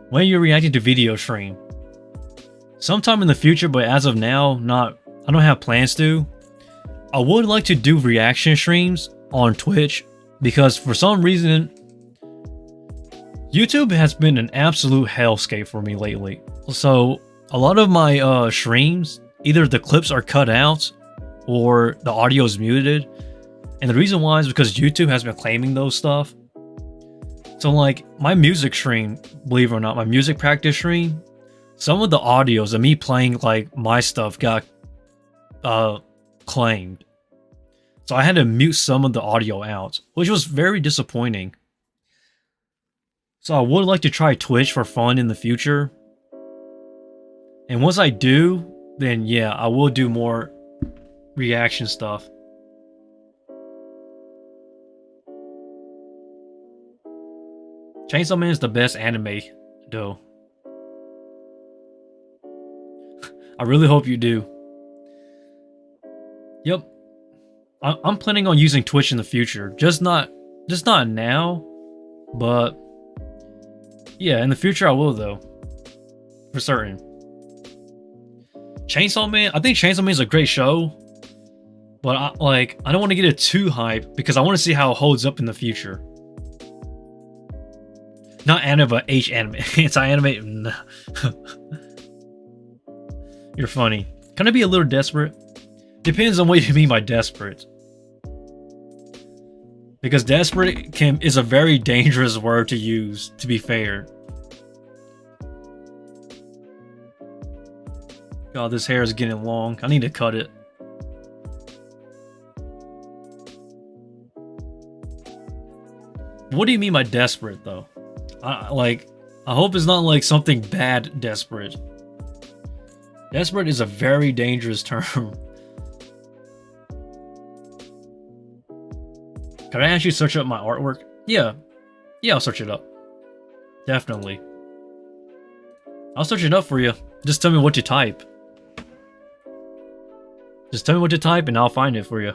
When are you reacting to video stream? Sometime in the future, but as of now, not. I don't have plans to. I would like to do reaction streams on Twitch because for some reason, YouTube has been an absolute hellscape for me lately. So a lot of my streams, either the clips are cut out or the audio is muted. And the reason why is because YouTube has been claiming those stuff. So like my music stream, believe it or not, my music practice stream, some of the audios of me playing like my stuff got claimed. So I had to mute some of the audio out, which was very disappointing. So I would like to try Twitch for fun in the future. And once I do, then yeah, I will do more reaction stuff. Chainsaw Man is the best anime, though. I really hope you do. Yep. I'm planning on using Twitch in the future. Just not now, but yeah, in the future I will though. For certain. Chainsaw Man, I think Chainsaw Man is a great show, but I don't want to get it too hype because I want to see how it holds up in the future. Not anime, but H-anime. Anti-anime. No. You're funny. Can I be a little desperate? Depends on what you mean by desperate. Because desperate is a very dangerous word to use, to be fair. God, this hair is getting long. I need to cut it. What do you mean by desperate, though? I hope it's not like something bad desperate. Desperate is a very dangerous term. Can I actually search up my artwork? Yeah. Yeah, I'll search it up. Definitely. I'll search it up for you. Just tell me what to type. Just tell me what to type and I'll find it for you.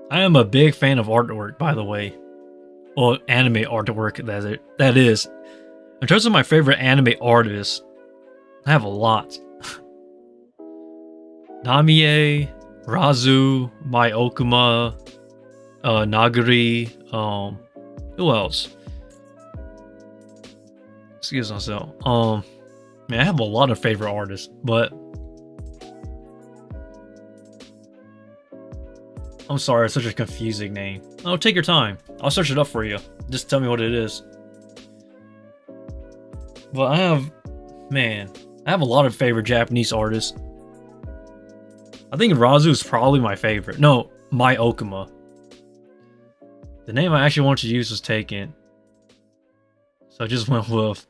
I am a big fan of artwork, by the way. Well, anime artwork, that is. In terms of my favorite anime artists, I have a lot. Namie, Razu, Mai Okuma, Nagari, who else? Excuse myself. Man, I have a lot of favorite artists, but I'm sorry, it's such a confusing name. Oh, take your time. I'll search it up for you. Just tell me what it is. But I have a lot of favorite Japanese artists. I think Razu is probably my favorite. No, Mai Okuma. The name I actually wanted to use was taken. So I just went with...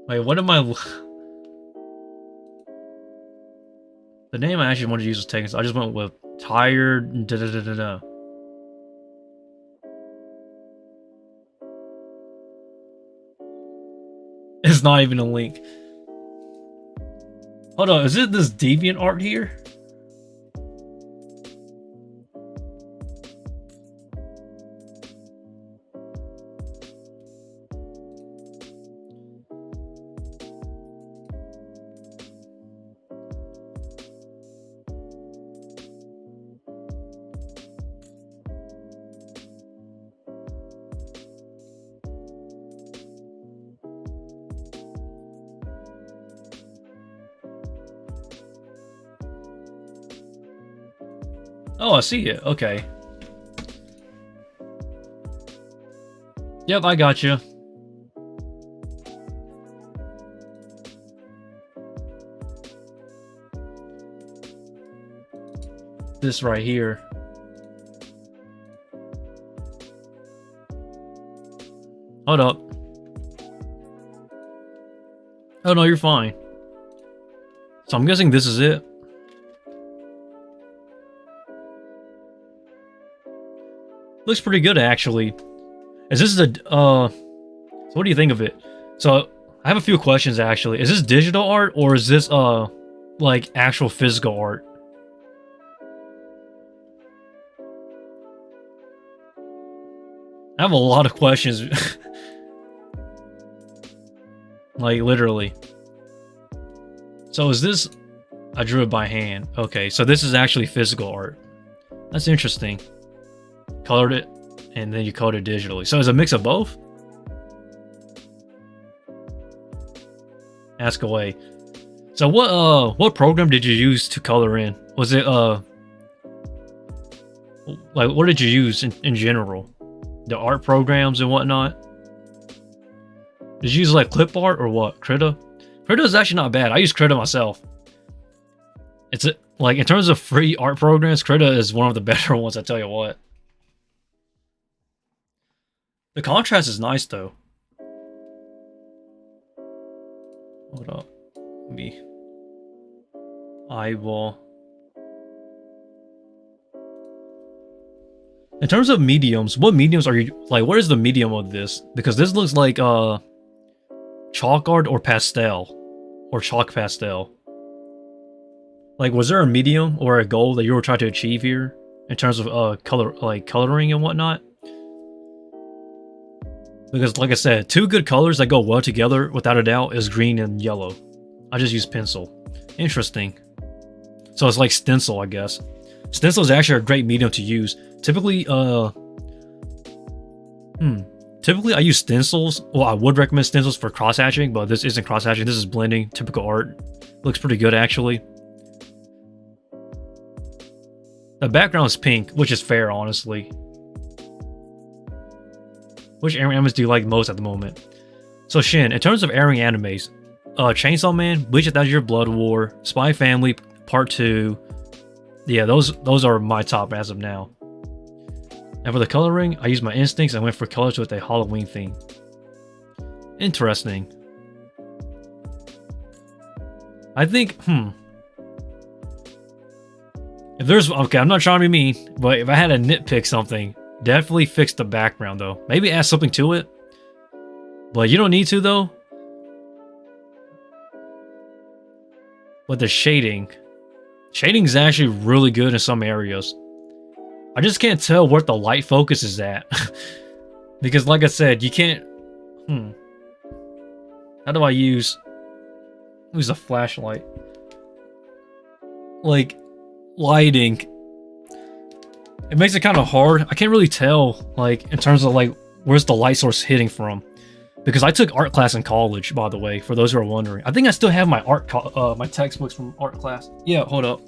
Wait, what am I... The name I actually wanted to use was taken, so I just went with Tired... Da-da-da-da-da. It's not even a link. Hold on, is it this deviant art here? Oh, I see it. Okay. Yep, I got you. this right here. Hold up. Oh no, you're fine. So I'm guessing this is it. Looks pretty good actually. Is this the so what do you think of it? So I have a few questions actually. Is this digital art or is this like actual physical art? I have a lot of questions. Like literally. So is this I drew it by hand. Okay, so this is actually physical art. That's interesting. Colored it and then you coded it digitally. So it's a mix of both? Ask away. So what program did you use to color in? Was it like what did you use in general? The art programs and whatnot? Did you use like clip art or what? Krita? Krita is actually not bad. I use Krita myself. It's like in terms of free art programs, Krita is one of the better ones, I tell you what. The contrast is nice though. Hold up. Let me eyeball. In terms of mediums, what mediums are you like? What is the medium of this? Because this looks like chalk art or pastel or chalk pastel. Like, was there a medium or a goal that you were trying to achieve here in terms of color, like coloring and whatnot? Because, like I said, two good colors that go well together, without a doubt, is green and yellow. I just use pencil. Interesting. So it's like stencil, I guess. Stencil is actually a great medium to use. Typically, typically I use stencils. Well, I would recommend stencils for cross-hatching, but this isn't cross-hatching. This is blending, typical art. Looks pretty good, actually. The background is pink, which is fair, honestly. Which animes do you like most at the moment? So Shin, in terms of airing animes, Chainsaw Man, Bleach A Thousand Year Blood War, Spy Family Part 2. Yeah, those are my top as of now. And for the coloring, I used my instincts and went for colors with a Halloween theme. Interesting. I think, if there's, okay, I'm not trying to be mean, but if I had to nitpick something, definitely fix the background though. Maybe add something to it. But you don't need to though. But the shading is actually really good in some areas. I just can't tell where the light focus is at. Because like I said, you can't... How do I use a flashlight? Like, lighting. It makes it kind of hard. I can't really tell, like, in terms of, like, where's the light source hitting from. Because I took art class in college, by the way, for those who are wondering. I think I still have my my textbooks from art class. Yeah, hold up.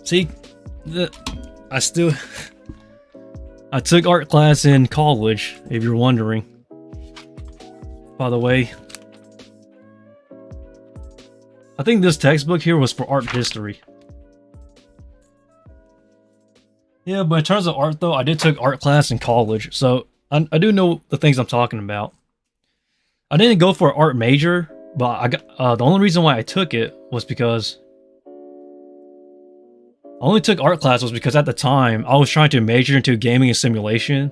See, I took art class in college, if you're wondering. By the way, I think this textbook here was for art history. Yeah, but in terms of art though, I did take art class in college, so I do know the things I'm talking about. I didn't go for an art major, but I got, the only reason why I took it was because... I only took art class was because at the time, I was trying to major into gaming and simulation.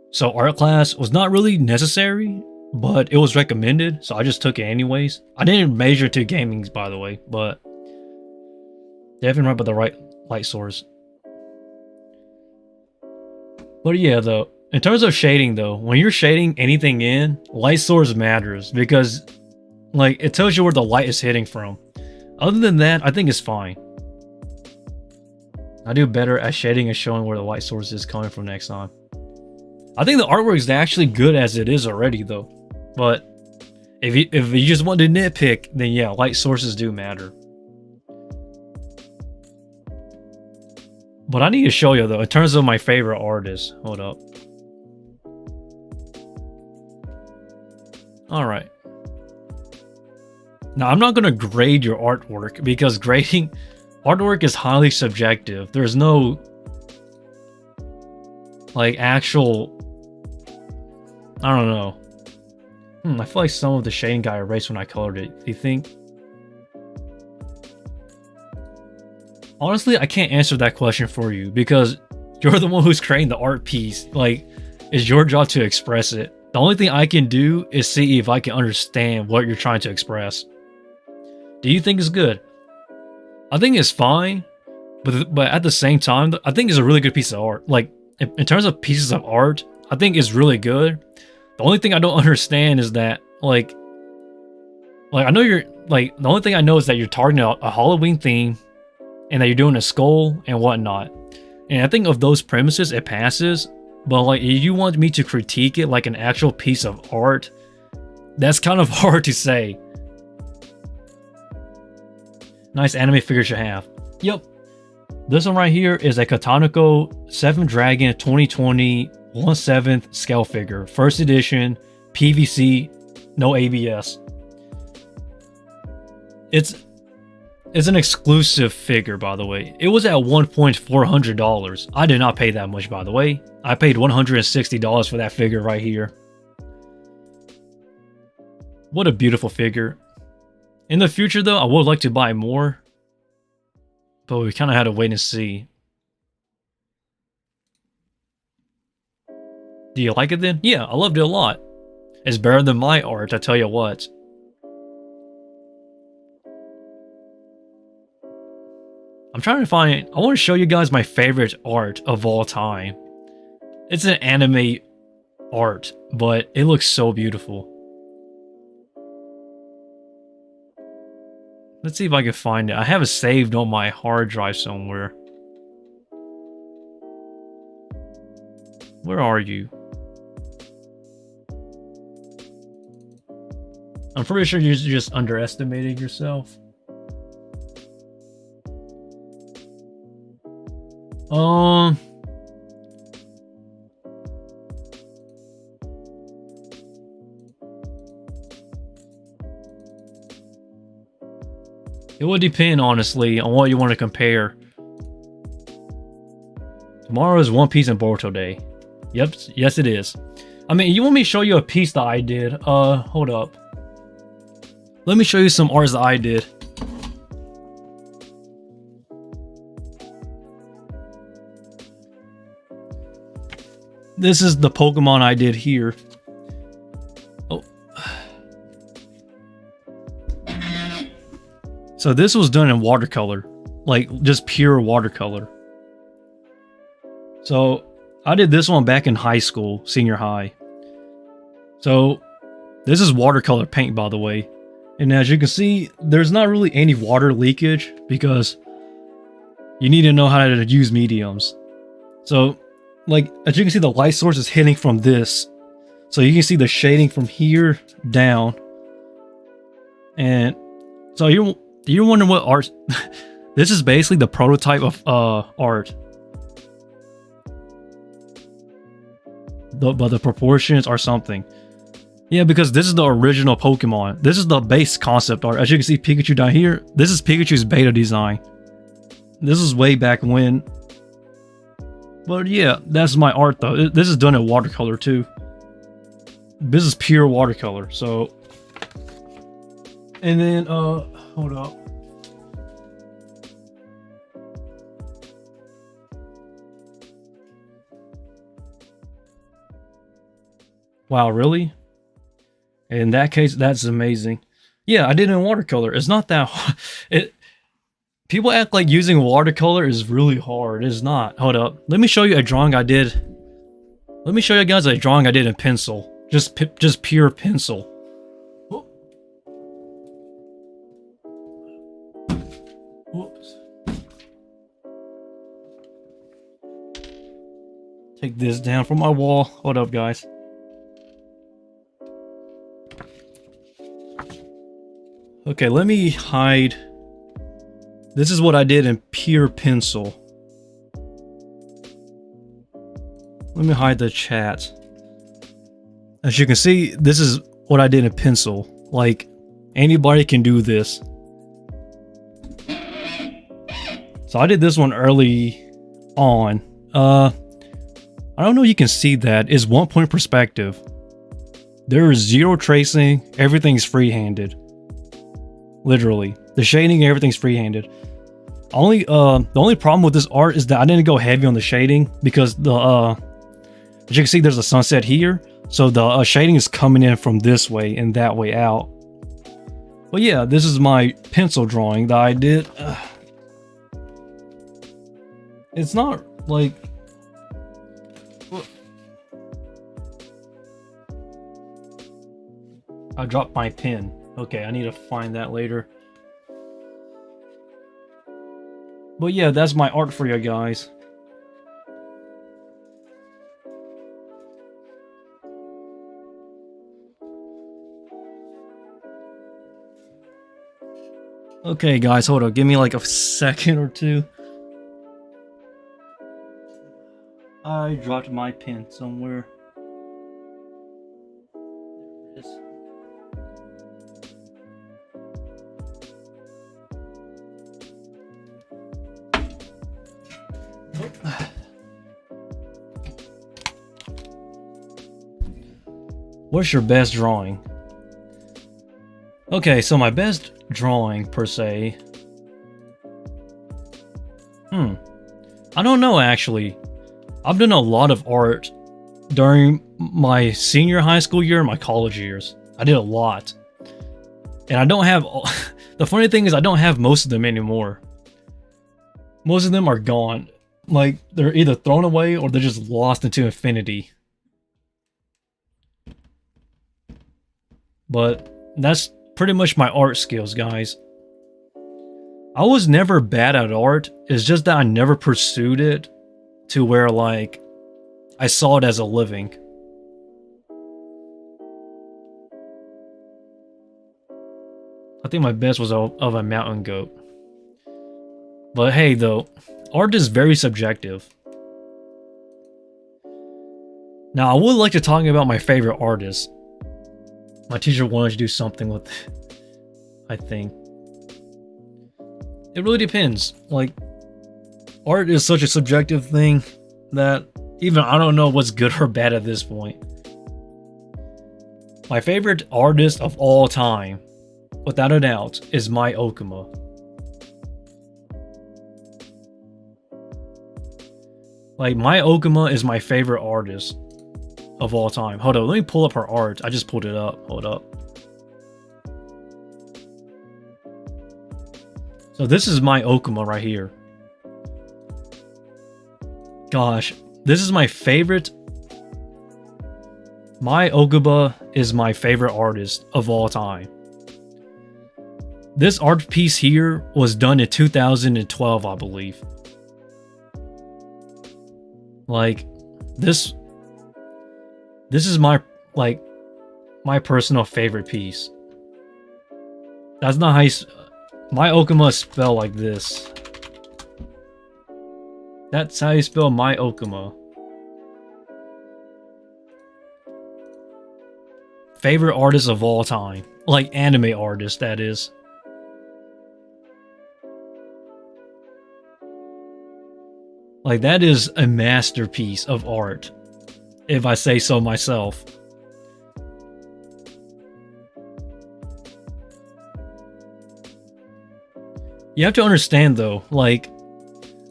So art class was not really necessary, but it was recommended, so I just took it anyways. I didn't major into gaming, by the way, but definitely right by the right light source. But yeah, though, in terms of shading, though, when you're shading anything in, light source matters because, like, it tells you where the light is hitting from. Other than that, I think it's fine. I do better at shading and showing where the light source is coming from next time. I think the artwork is actually good as it is already, though. But if you just want to nitpick, then yeah, light sources do matter. But I need to show you though, in terms of my favorite artists. Hold up. All right. Now, I'm not going to grade your artwork because grading artwork is highly subjective. There's no like actual, I don't know. I feel like some of the shading got erased when I colored it. Do you think? Honestly, I can't answer that question for you because you're the one who's creating the art piece. Like, it's your job to express it. The only thing I can do is see if I can understand what you're trying to express. Do you think it's good? I think it's fine, but at the same time, I think it's a really good piece of art. Like, in terms of pieces of art, I think it's really good. The only thing I don't understand is that, like I know you're, like, the only thing I know is that you're targeting a Halloween theme and that you're doing a skull and whatnot. And I think of those premises, it passes. But, like, if you want me to critique it like an actual piece of art, that's kind of hard to say. Nice anime figures you have. Yep. This one right here is a Kataneko 7 Dragon 2020 1/7 scale figure. First edition, PVC, no ABS. It's an exclusive figure, by the way. It was at $1,400. I did not pay that much, by the way. I paid $160 for that figure right here. What a beautiful figure. In the future, though, I would like to buy more. But we kind of had to wait and see. Do you like it then? Yeah, I loved it a lot. It's better than my art, I tell you what. I'm trying to find... I want to show you guys my favorite art of all time. It's an anime art, but it looks so beautiful. Let's see if I can find it. I have it saved on my hard drive somewhere. Where are you? I'm pretty sure you're just underestimating yourself. It would depend, honestly, on what you want to compare. Tomorrow is One Piece and Boruto Day. Yep, yes it is. I mean, you want me to show you a piece that I did? Hold up. Let me show you some arts that I did. This is the Pokemon I did here. Oh. So this was done in watercolor. Like, just pure watercolor. So, I did this one back in high school, senior high. So, this is watercolor paint, by the way. And as you can see, there's not really any water leakage because you need to know how to use mediums. So, like, as you can see, the light source is hitting from this. So you can see the shading from here down. And so you're wondering what art... This is basically the prototype of art. But the proportions are something. Yeah, because this is the original Pokemon. This is the base concept art. As you can see, Pikachu down here. This is Pikachu's beta design. This is way back when. But yeah, that's my art though. This is done in watercolor too. This is pure watercolor. So, and then hold up. Wow, really? In that case, that's amazing. Yeah, I did it in watercolor. It's not that hard. People act like using watercolor is really hard. It's not. Hold up. Let me show you a drawing I did. Let me show you guys a drawing I did in pencil. Just pure pencil. Whoops. Take this down from my wall. Hold up, guys. Okay, let me hide. This is what I did in pure pencil. Let me hide the chat. As you can see, this is what I did in pencil. Like, anybody can do this. So I did this one early on. I don't know if you can see that. It's 1 point perspective. There is zero tracing. Everything's freehanded. Literally. The shading, everything's freehanded. The only problem with this art is that I didn't go heavy on the shading because as you can see, there's a sunset here. So the shading is coming in from this way and that way out. But yeah, this is my pencil drawing that I did. It's not like... I dropped my pen. Okay, I need to find that later. But yeah, that's my art for you guys. Okay guys, hold on. Give me like a second or two. I dropped my pen somewhere. There it is. What's your best drawing? Okay, so my best drawing per se. I don't know actually. I've done a lot of art during my senior high school year and my college years. I did a lot. And I don't have... The funny thing is I don't have most of them anymore. Most of them are gone. Like, they're either thrown away or they're just lost into infinity. But that's pretty much my art skills, guys. I was never bad at art. It's just that I never pursued it to where, like, I saw it as a living. I think my best was of a mountain goat. But hey, though, art is very subjective. Now, I would like to talk about my favorite artist. My teacher wanted to do something with it, I think. It really depends. Like, art is such a subjective thing that even I don't know what's good or bad at this point. My favorite artist of all time, without a doubt, is Mai Okuma. Like, Mai Okuma is my favorite artist of all time. Hold on, let me pull up her art. I just pulled it up. Hold up. So this is Mai Okuma right here. Gosh, this is my favorite. Mai Okuma is my favorite artist of all time. This art piece here was done in 2012, I believe. Like, this is my, like, my personal favorite piece. That's not how you... Mai Okuma is spelled like this. That's how you spell Mai Okuma. Favorite artist of all time. Like, anime artist, that is. Like, that is a masterpiece of art, if I say so myself. You have to understand though, like,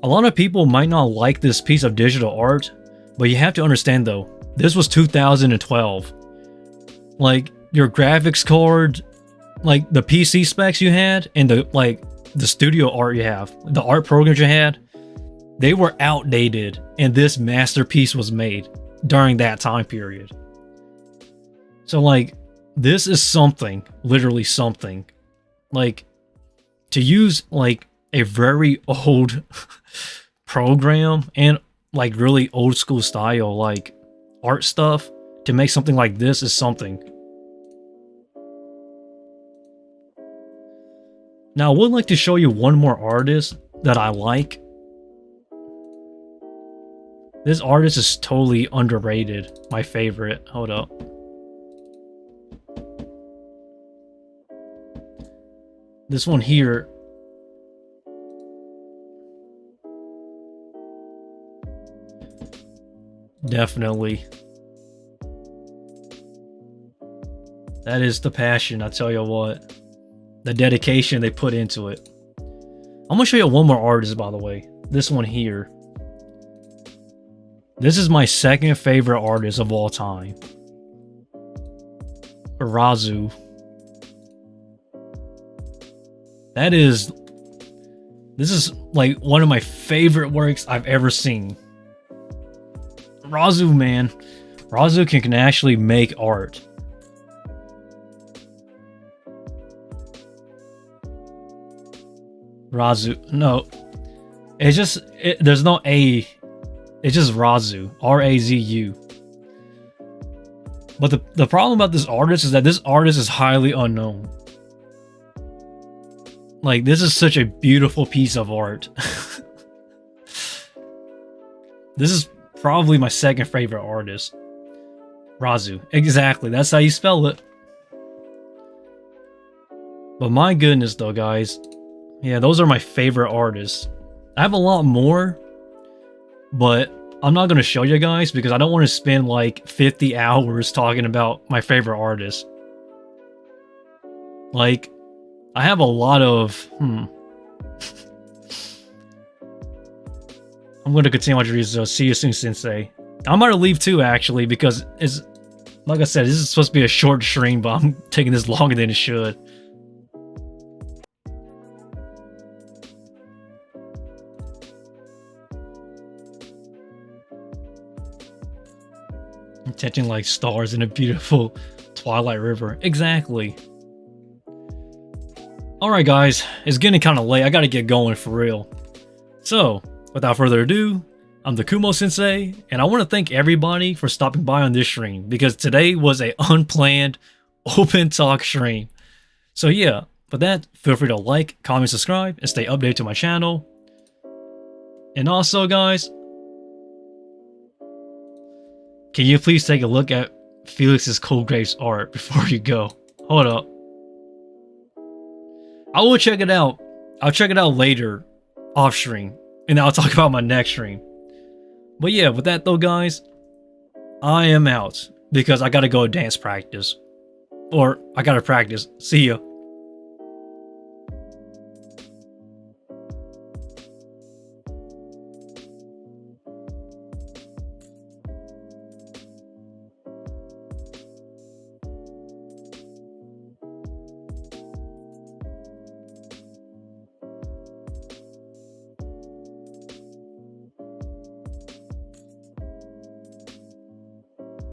a lot of people might not like this piece of digital art, but you have to understand though, this was 2012. Like, your graphics card, like the PC specs you had, and the studio art you have, the art programs you had, they were outdated, and this masterpiece was made during that time period. So like, this is something, literally something. Like, to use like a very old program and like really old school style like art stuff to make something like this is something. Now I would like to show you one more artist that I like. This artist is totally underrated. My favorite. Hold up. This one here. Definitely. That is the passion, I tell you what. The dedication they put into it. I'm gonna show you one more artist, by the way. This one here. This is my second favorite artist of all time. Razu. This is like one of my favorite works I've ever seen. Razu, man. Razu can actually make art. Razu. No. It's just, there's no A. It's just Razu. R-A-Z-U. But the problem about this artist is that this artist is highly unknown. Like, this is such a beautiful piece of art. This is probably my second favorite artist. Razu. Exactly. That's how you spell it. But my goodness, though, guys. Yeah, those are my favorite artists. I have a lot more, but I'm not going to show you guys because I don't want to spend like 50 hours talking about my favorite artists. Like, I have a lot of... I'm going to continue watching these. See you soon, Sensei. I'm going to leave too, actually, because it's... Like I said, this is supposed to be a short stream, but I'm taking this longer than it should. I'm catching like stars in a beautiful Twilight River. Exactly. Alright guys, it's getting kind of late. I gotta get going for real. So, without further ado, I'm the Kumo Sensei, and I want to thank everybody for stopping by on this stream, because today was a unplanned, open talk stream. So yeah, with that, feel free to like, comment, subscribe, and stay updated to my channel. And also guys, can you please take a look at Felix's Cold Graves art before you go? Hold up. I will check it out. I'll check it out later, off stream, and I'll talk about my next stream. But yeah, with that though, guys, I am out because I gotta go dance practice. Or I gotta practice. See ya.